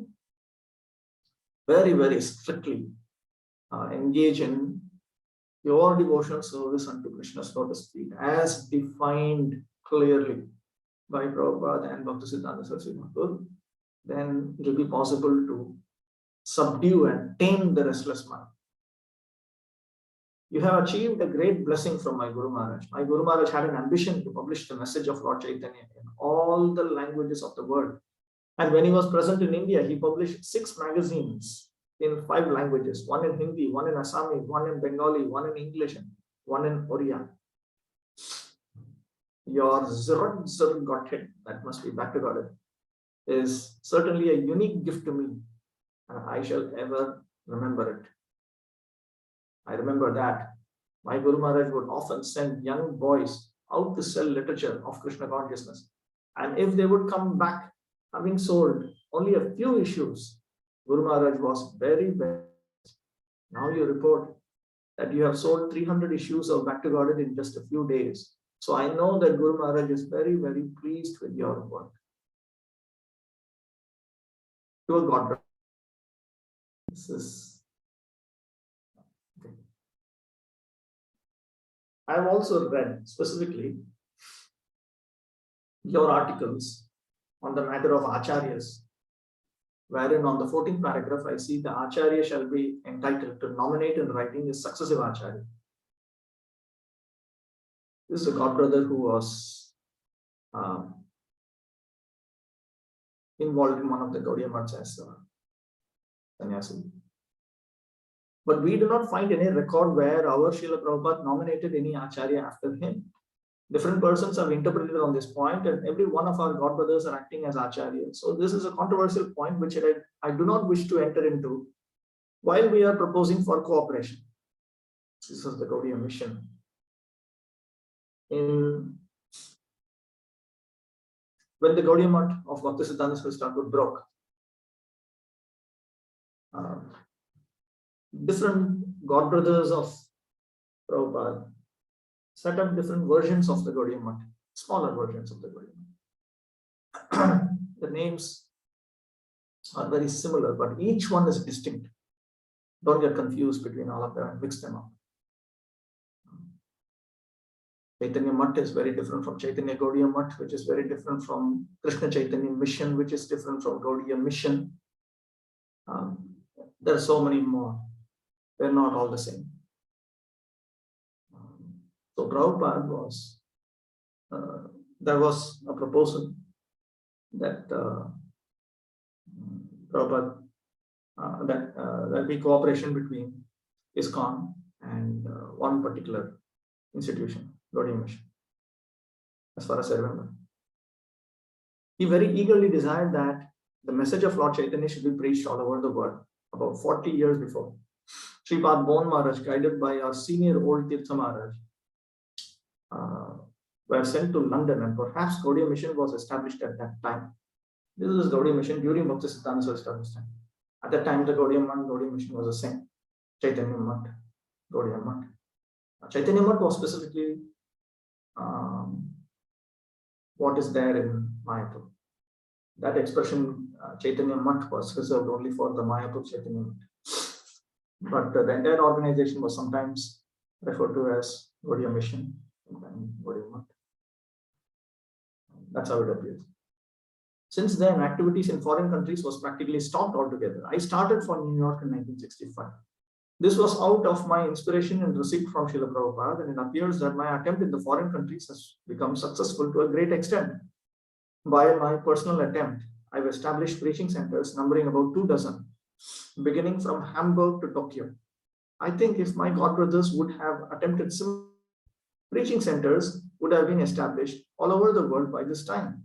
very, very strictly engage in pure devotional service unto Krishna's lotus feet as defined clearly by Prabhupada and Bhaktisiddhanta Saraswati Thakur, then it will be possible to subdue and tame the restless mind. You have achieved a great blessing from my Guru Maharaj. My Guru Maharaj had an ambition to publish the message of Lord Chaitanya in all the languages of the world. And when he was present in India, he published 6 magazines in 5 languages, one in Hindi, one in Assamese, one in Bengali, one in English, and one in Oriya. Your Zurg got hit, that must be back to God, is certainly a unique gift to me, and I shall ever remember it. I remember that my Guru Maharaj would often send young boys out to sell literature of Krishna consciousness. And if they would come back having sold only a few issues, Guru Maharaj was very bad. Now you report that you have sold 300 issues of Back to Godhead in just a few days. So I know that Guru Maharaj is very, very pleased with your work. Pure God. This is. Okay. I have also read specifically your articles on the matter of Acharyas, wherein on the 14th paragraph, I see the Acharya shall be entitled to nominate in writing his successive Acharya. This is a godbrother who was involved in one of the Gaudiya Maths as sannyasi. But we do not find any record where our Srila Prabhupada nominated any Acharya after him. Different persons have interpreted on this point, and every one of our godbrothers are acting as Acharya. So this is a controversial point which I do not wish to enter into while we are proposing for cooperation. This is the Gaudiya mission. When the Gaudiya Math of Bhaktisiddhanta Saraswati Thakur broke, different godbrothers of Prabhupada set up different versions of the Gaudiya Math, smaller versions of the Gaudiya Math. the names are very similar, but each one is distinct. Don't get confused between all of them and mix them up. Chaitanya Mutt is very different from Chaitanya Gaudiya Mutt, which is very different from Krishna Chaitanya Mission, which is different from Gaudiya Mission. There are so many more. They're not all the same. So Prabhupada was, there was a proposal that Prabhupada, that be cooperation between ISKCON and one particular institution, Gaudiya Mission, as far as I remember. He very eagerly desired that the message of Lord Chaitanya should be preached all over the world. About 40 years before, Sripad Bon Maharaj, guided by our senior old Tirtha Maharaj, were sent to London, and perhaps Gaudiya Mission was established at that time. This was Gaudiya Mission during Bhaktisiddhanta Saraswati's established time. At that time, the Gaudiya Mission was the same. Chaitanya Mutt, Gaudiya Mutt. Chaitanya Mutt was specifically what is there in Mayapur. That expression, Chaitanya Mutt, was reserved only for the Mayapur Chaitanya Mutt. But the entire organization was sometimes referred to as Gaudiya Mission, sometimes Gaudiya Mutt. That's how it appears. Since then, activities in foreign countries was practically stopped altogether. I started for New York in 1965. This was out of my inspiration and receipt from Srila Prabhupada, and it appears that my attempt in the foreign countries has become successful to a great extent. By my personal attempt, I've established preaching centers numbering about 24, beginning from Hamburg to Tokyo. I think if my godbrothers would have attempted similar preaching centers would have been established all over the world by this time.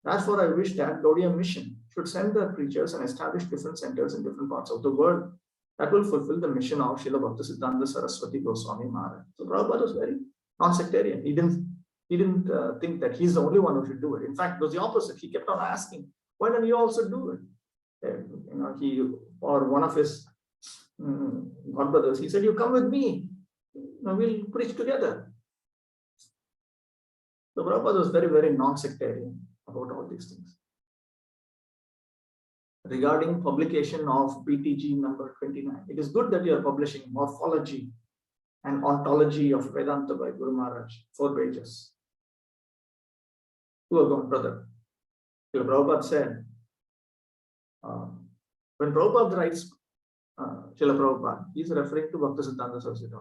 Therefore, I wish that Gaudiya Mission should send their preachers and establish different centers in different parts of the world that will fulfill the mission of Srila Bhaktisiddhanta Saraswati Goswami Maharaj. So Prabhupada was very non-sectarian. He didn't think that he's the only one who should do it. In fact, it was the opposite. He kept on asking, why don't you also do it? He or one of his godbrothers, he said, you come with me. We'll preach together. So Prabhupada was very, very non-sectarian about all these things. Regarding publication of BTG number 29, it is good that you are publishing Morphology and Ontology of Vedanta by Guru Maharaj, 4 pages. To a God brother. Srila Prabhupada said, when Prabhupada writes Srila Prabhupada, he is referring to Bhaktisiddhanta Saraswati.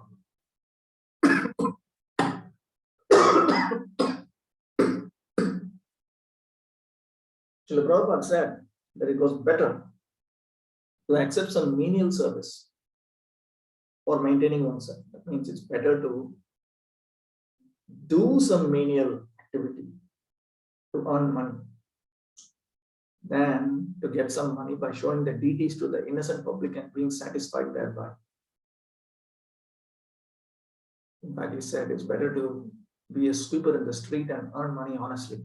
Srila Prabhupada said that it was better to accept some menial service for maintaining oneself. That means it's better to do some menial activity to earn money than to get some money by showing the deities to the innocent public and being satisfied thereby. In fact, he said it's better to be a sweeper in the street and earn money honestly.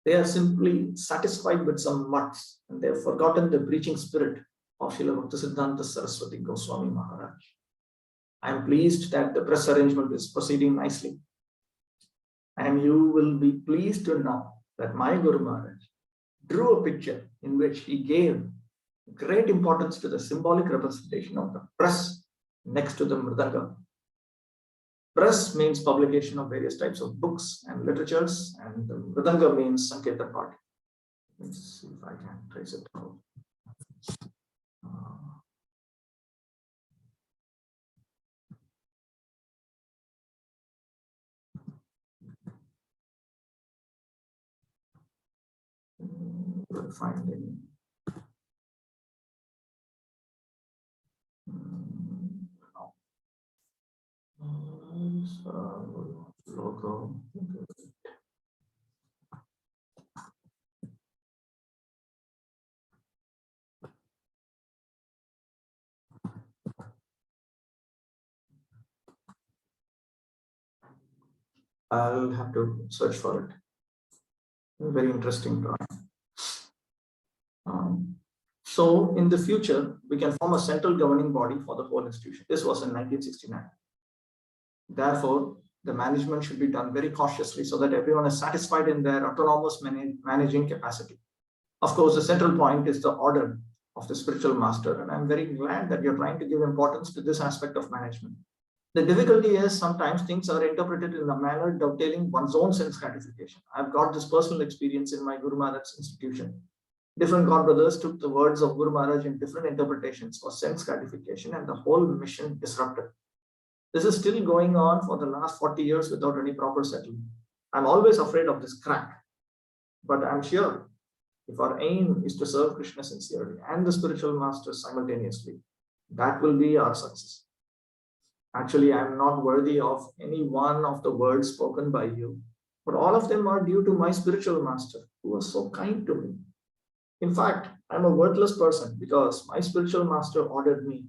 They are simply satisfied with some mutts and they have forgotten the preaching spirit of Srila Bhaktisiddhanta Saraswati Goswami Maharaj. I am pleased that the press arrangement is proceeding nicely. And you will be pleased to know that my Guru Maharaj drew a picture in which he gave great importance to the symbolic representation of the press next to the Mridanga. Press means publication of various types of books and literatures, and the Mridanga means Sankirtan party. Let's see if I can trace it out. We'll find it. Logo. I'll have to search for it. Very interesting drawing. So in the future, we can form a central governing body for the whole institution. This was in 1969. Therefore, the management should be done very cautiously so that everyone is satisfied in their autonomous managing capacity. Of course, the central point is the order of the spiritual master, and I'm very glad that you're trying to give importance to this aspect of management. The difficulty is sometimes things are interpreted in a manner dovetailing one's own sense gratification. I've got this personal experience in my Guru Maharaj's institution. Different God brothers took the words of Guru Maharaj in different interpretations for sense gratification, and the whole mission disrupted. This is still going on for the last 40 years without any proper settlement. I'm always afraid of this crack, but I'm sure if our aim is to serve Krishna sincerely and the spiritual masters simultaneously, that will be our success. Actually, I'm not worthy of any one of the words spoken by you, but all of them are due to my spiritual master who was so kind to me. In fact, I'm a worthless person because my spiritual master ordered me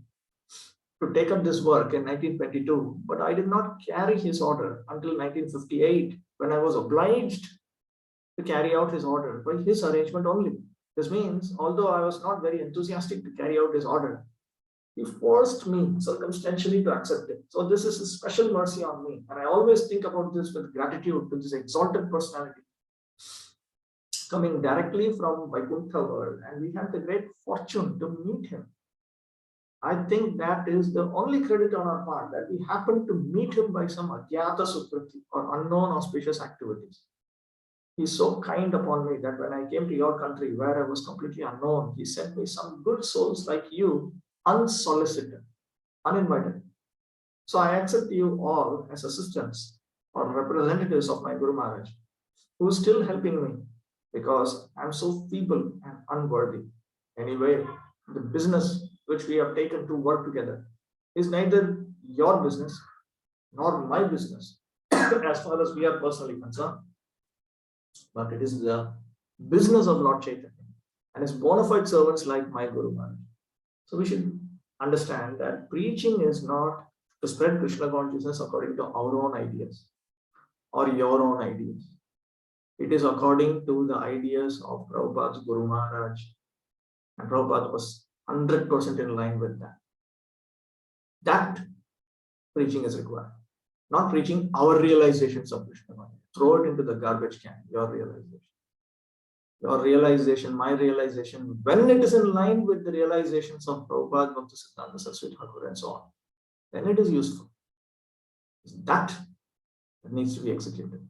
to take up this work in 1922, but I did not carry his order until 1958, when I was obliged to carry out his order by his arrangement only. This means, although I was not very enthusiastic to carry out his order, he forced me circumstantially to accept it. So this is a special mercy on me, and I always think about this with gratitude to this exalted personality coming directly from Vaikuntha world, and we had the great fortune to meet him. I think that is the only credit on our part, that we happened to meet him by some Agyata Sukriti or unknown auspicious activities. He's so kind upon me that when I came to your country where I was completely unknown, he sent me some good souls like you, unsolicited, uninvited. So I accept you all as assistants or representatives of my Guru Maharaj, who is still helping me because I'm so feeble and unworthy. Anyway, the business which we have taken to work together is neither your business nor my business as far as we are personally concerned, but it is the business of Lord Chaitanya and his bona fide servants like my Guru Maharaj. So we should understand that preaching is not to spread Krishna consciousness according to our own ideas or your own ideas. It is according to the ideas of Prabhupada's Guru Maharaj, and Prabhupada was 100% in line with that. That preaching is required, not preaching our realizations of Krishna consciousness. Throw it into the garbage can, your realization. Your realization, my realization, when it is in line with the realizations of Prabhupada, Bhaktisiddhanta Saraswati Thakur, and so on, then it is useful. That needs to be executed.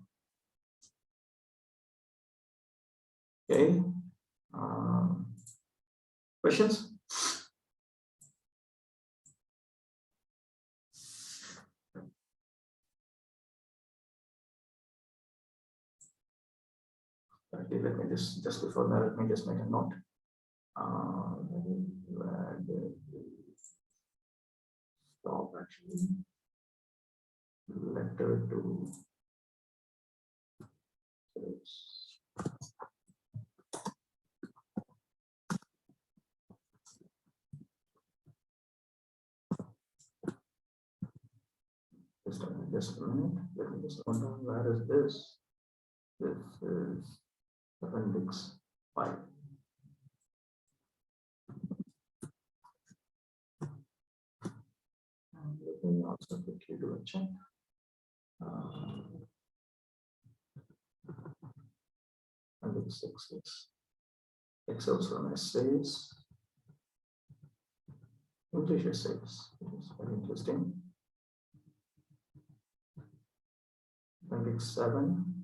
Okay. Questions? Okay, let me just before that, let me just make a note. Stop actually. Letter to just a minute. Let me just note down, where is this? This is appendix 5. And let me also quickly do a check. Appendix 6 is excerpts from essays, English essays, which is very interesting. Appendix 7,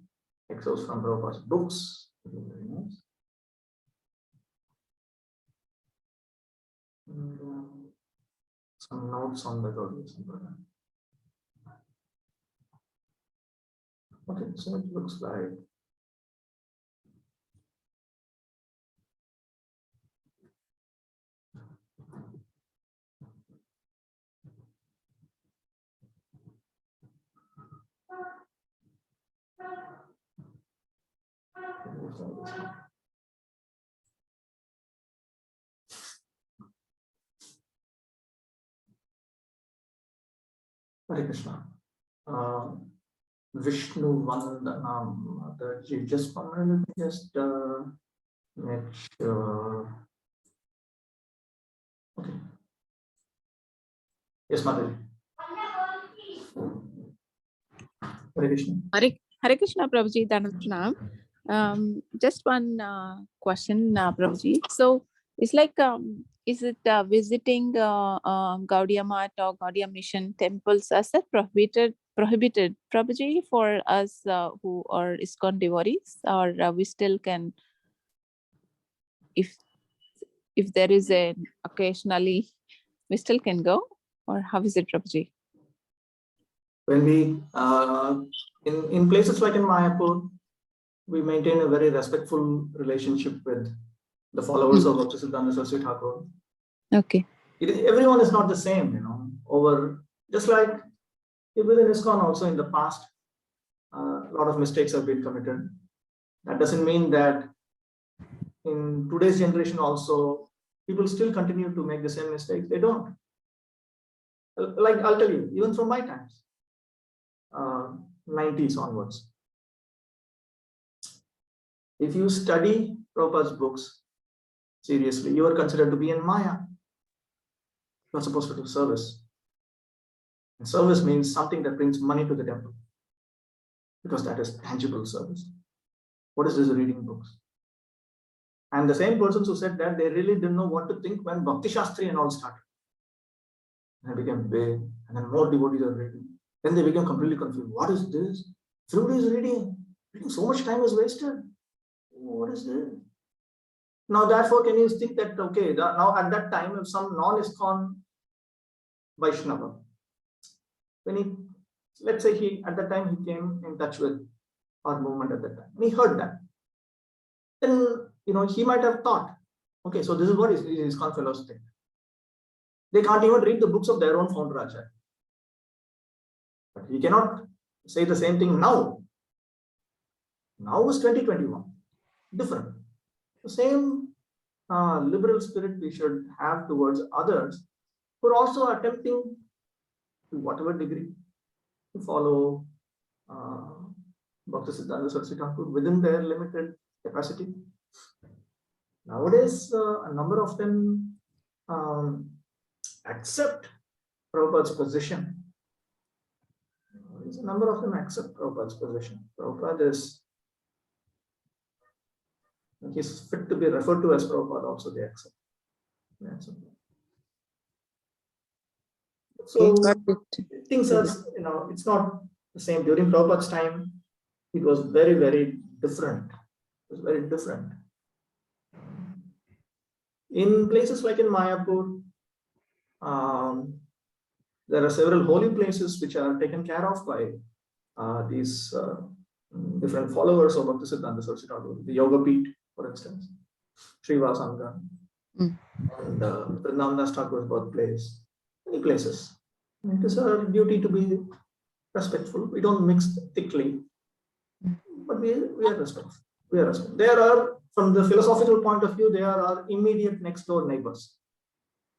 excerpts from Prabhupada's books, which is very nice. And, some notes on the Gaudiya Sampradaya. Okay, so it looks like Hare Krishna. Vishnu Vandanam. Just one minute, let me just make sure. Okay. Yes, Mataji. Hare Krishna. Hare Krishna, Prabhuji, Dhanapranam. Just one question, Prabhuji. So it's like, is it visiting Gaudiya Math or Gaudiya Mission temples as a prohibited, Prabhuji, for us who are ISKCON devotees, or we still can, if there is an occasionally, we still can go, or how is it, Prabhuji? When we in places like in Mayapur, we maintain a very respectful relationship with the followers of Bhaktisiddhanta Saraswati Thakur. Okay. Everyone is not the same, you know. Just like within ISKCON also in the past, a lot of mistakes have been committed. That doesn't mean that in today's generation also people still continue to make the same mistakes. They don't. Like I'll tell you, even from my times, 90s onwards. If you study Prabhupada's books seriously, you are considered to be in Maya. You are supposed to do service. And service means something that brings money to the temple, because that is tangible service. What is this reading books? And the same persons who said that, they really didn't know what to think when Bhakti Shastri and all started. And it became big, and then more devotees are reading. Then they became completely confused. What is this? Everybody is reading. So much time is wasted. What is this? Now, therefore, can you think that, okay, now at that time, if some non-ISKCON Vaishnava, let's say at that time he came in touch with our movement at that time, and he heard that, then, he might have thought, okay, so this is what ISKCON fellows think. They can't even read the books of their own founder Acharya. But he cannot say the same thing now. Now is 2021. Different. The same liberal spirit we should have towards others who are also attempting, to whatever degree, to follow Bhaktisiddhanta Saraswati Thakur within their limited capacity. Nowadays, a number of them accept Prabhupada's position. A number of them accept Prabhupada's position. Prabhupada he's fit to be referred to as Prabhupada, also they accept. So things are, it's not the same. During Prabhupada's time, it was very, very different. It was very different. In places like in Mayapur, there are several holy places which are taken care of by these different followers of Bhaktisiddhanta Saraswati Thakur. The Yoga Peeth, for instance, Srivasanga, and Vrindavan Das Thakur's birthplace, many places. It is our duty to be respectful. We don't mix thickly, but we are respectful. There are, from the philosophical point of view, they are our immediate next door neighbors.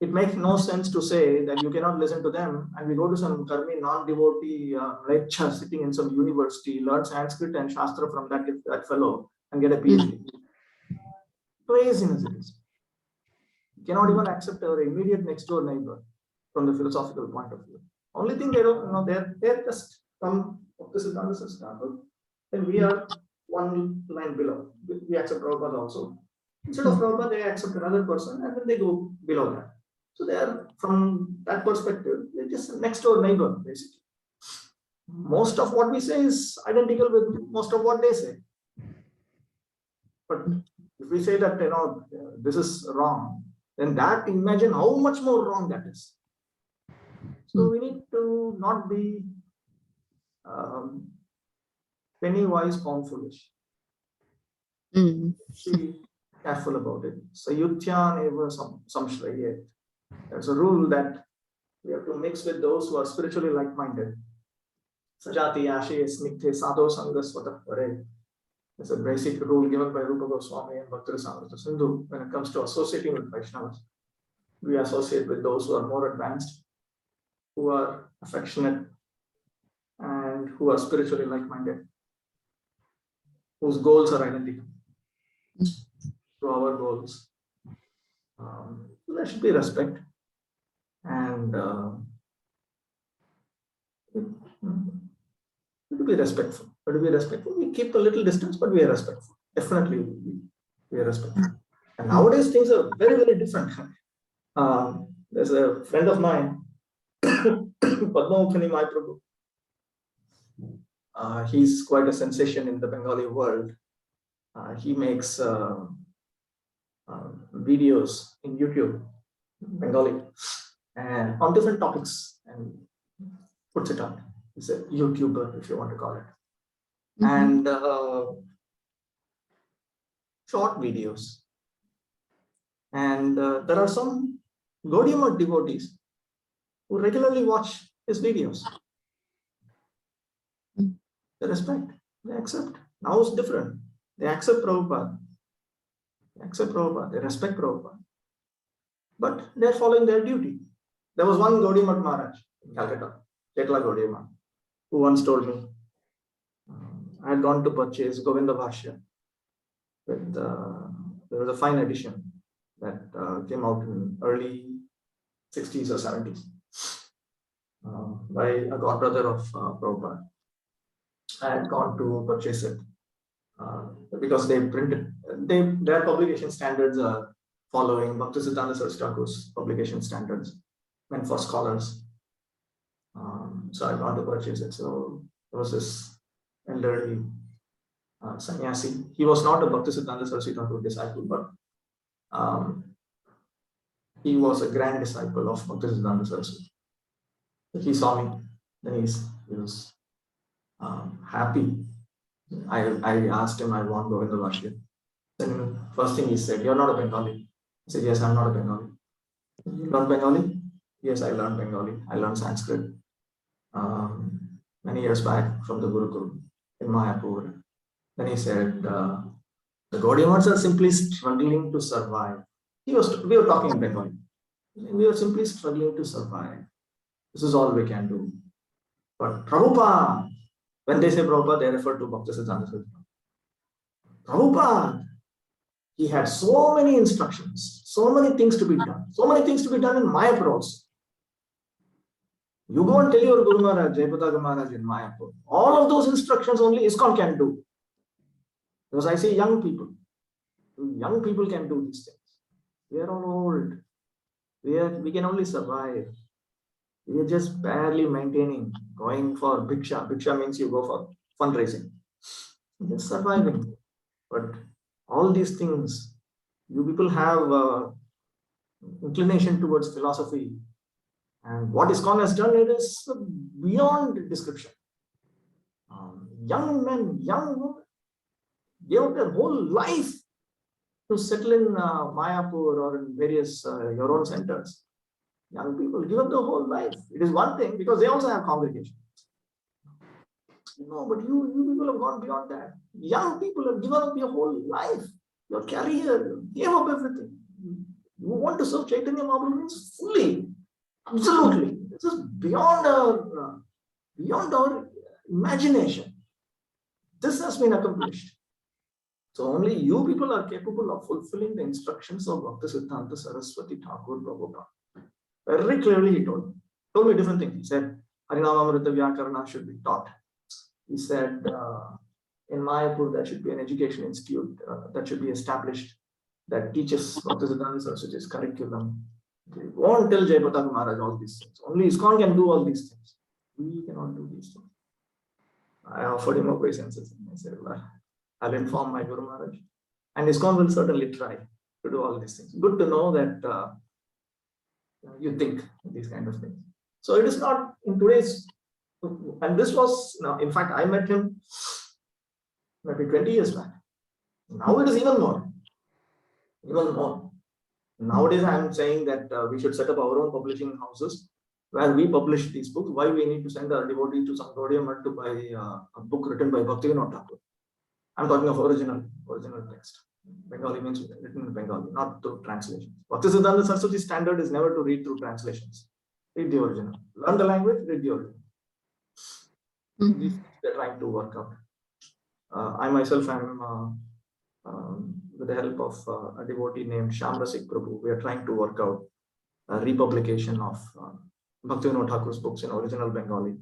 It makes no sense to say that you cannot listen to them, and we go to some Karmi non-devotee lecture sitting in some university, learn Sanskrit and Shastra from that fellow and get a PhD. Craziness it is. You cannot even accept our immediate next door neighbor from the philosophical point of view. Only thing they don't know, they're just from Bhaktisiddhanta Saraswati Thakur, and we are one line below. We accept Prabhupada also. Instead of Prabhupada, they accept another person, and then they go below that. So they are, from that perspective, they're just a next door neighbor, basically. Most of what we say is identical with most of what they say. But if we say that, this is wrong, then that, imagine how much more wrong that is. So we need to not be penny wise, pound foolish. Be careful about it. Sayuthyan eva samshrayet. There's a rule that we have to mix with those who are spiritually like-minded. Sajati yashe snikthe sadho sangasvata pare. It's a basic rule given by Rupa Goswami and Bhaktirasamrita Sindhu. When it comes to associating with Vaishnavas, we associate with those who are more advanced, who are affectionate, and who are spiritually like-minded, whose goals are identical to our goals. So there should be respect, and be respectful. We keep a little distance, but we are respectful. Definitely, we are respectful. And nowadays, things are very, very different. There's a friend of mine, Padmamukhani Mai Prabhu. He's quite a sensation in the Bengali world. He makes videos in YouTube, Bengali, and on different topics, and puts it out. He's a YouTuber, if you want to call it. And short videos. And there are some Gaudiya Math devotees who regularly watch his videos. They respect, they accept. Now it's different. They accept Prabhupada. They respect Prabhupada. But they're following their duty. There was one Gaudiya Math Maharaj in Calcutta, Chetla Gaudiya Math, who once told me, I had gone to purchase Govinda Bhashya. There was a fine edition that came out in early 60s or 70s by a godbrother of Prabhupada. I had gone to purchase it because they printed, their publication standards are following Bhaktisiddhanta Saraswati Thakur's publication standards meant for scholars. So I got to purchase it. So there was this elderly sannyasi. He was not a Bhaktisiddhanta Saraswati Thakur disciple, but he was a grand disciple of Bhaktisiddhanta Saraswati. He saw me, then he was happy. I asked him, I want Govinda Bhashya. Then first thing he said, you're not a Bengali. I said, yes, I'm not a Bengali. You learn Bengali? Yes, I learned Bengali. I learned Sanskrit many years back from the Gurukul in Mayapur. Then he said, the Gaudiya Maths are simply struggling to survive. We were talking in Bengali. We are simply struggling to survive. This is all we can do. But Prabhupada, when they say Prabhupada, they refer to Bhaktisiddhanta Saraswati. Prabhupada, he had so many instructions, so many things to be done in Mayapur also. You go and tell your Guru Maharaj, Jayapataka Maharaj in Mayapur, all of those instructions only ISKCON can do. Because I see young people can do these things. We are all old. We can only survive. We are just barely maintaining, going for bhiksha. Bhiksha means you go for fundraising. Just surviving. But all these things, you people have inclination towards philosophy. And what ISKCON has done, it is beyond description. Young men, young women, gave up their whole life to settle in Mayapur or in various your own centers. Young people give up their whole life. It is one thing because they also have congregations. No, but you people have gone beyond that. Young people have given up your whole life, your career, gave up everything. You want to serve Chaitanya Mahaprabhu fully, absolutely. This is beyond our imagination. This has been accomplished. So only you people are capable of fulfilling the instructions of Bhaktisiddhanta Saraswati Thakur Prabhupada. Very clearly he told me different things. He said, Harinamamrita Vyakarana should be taught. He said, in Mayapur, there should be an education institute that should be established that teaches Bhaktisiddhanta Saraswati's curriculum. They won't tell Jayapataka Maharaj all these things. Only ISKCON can do all these things. We cannot do these things. I offered him obeisances. I said, well, I'll inform my Guru Maharaj. And ISKCON will certainly try to do all these things. Good to know that you think these kind of things. So it is not in today's, and this was, now, in fact, I met him maybe 20 years back. Now it is even more. Nowadays, I am saying that we should set up our own publishing houses where we publish these books. Why we need to send our devotee to some Gaudiya Math to buy a book written by Bhaktivinoda Thakur? I'm talking of original text. Bengali means written in Bengali, not through translations. Bhaktisiddhanta Saraswati standard is never to read through translations. Read the original. Learn the language, read the original. They're trying to work out. I myself am, with the help of a devotee named Shamrasik Prabhu, we are trying to work out a republication of Bhaktivinoda Thakur's books in original Bengali.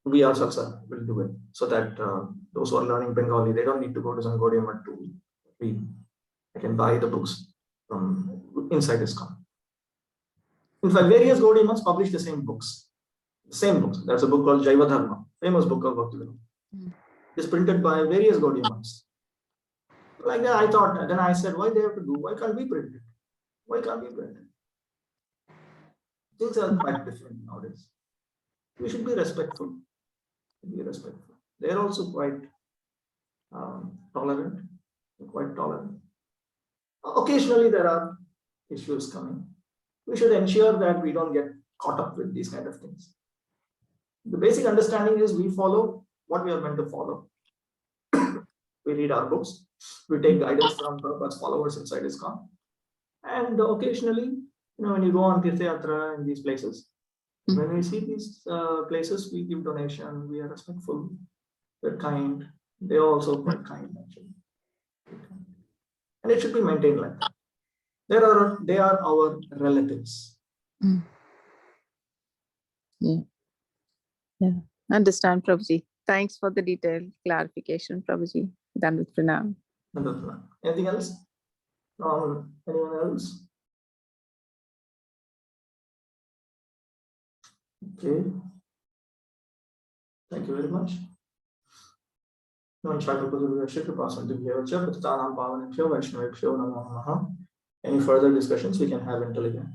we ourselves will do it, so that those who are learning Bengali, they don't need to go to some Gaudiya Math to read. They can buy the books from inside ISKCON. In fact, various Gaudiya Maths publish the same books. Same books. There's a book called Jaiva Dharma, famous book of Bhaktivinoda. It's printed by various Gaudiya Maths. Like that, I thought, then I said, why they have to do? Why can't we print it? Why can't we print it? Things are quite different nowadays. We should be respectful. Be respectful. They're also quite tolerant. They're quite tolerant. Occasionally, there are issues coming. We should ensure that we don't get caught up with these kind of things. The basic understanding is we follow what we are meant to follow. We read our books. We take guidance from Prabhupada's followers inside ISKCON. And occasionally, when you go on Tirtha Yatra in these places, when we see these places, we give donation, we are respectful, we're kind. They're also quite kind, actually. And it should be maintained like that. They are our relatives. Yeah. Understand, Prabhuji. Thanks for the detailed clarification, Prabhuji. Done with Pranam. Anything else? Anyone else? Okay. Thank you very much. Any further discussions we can have in Telegram?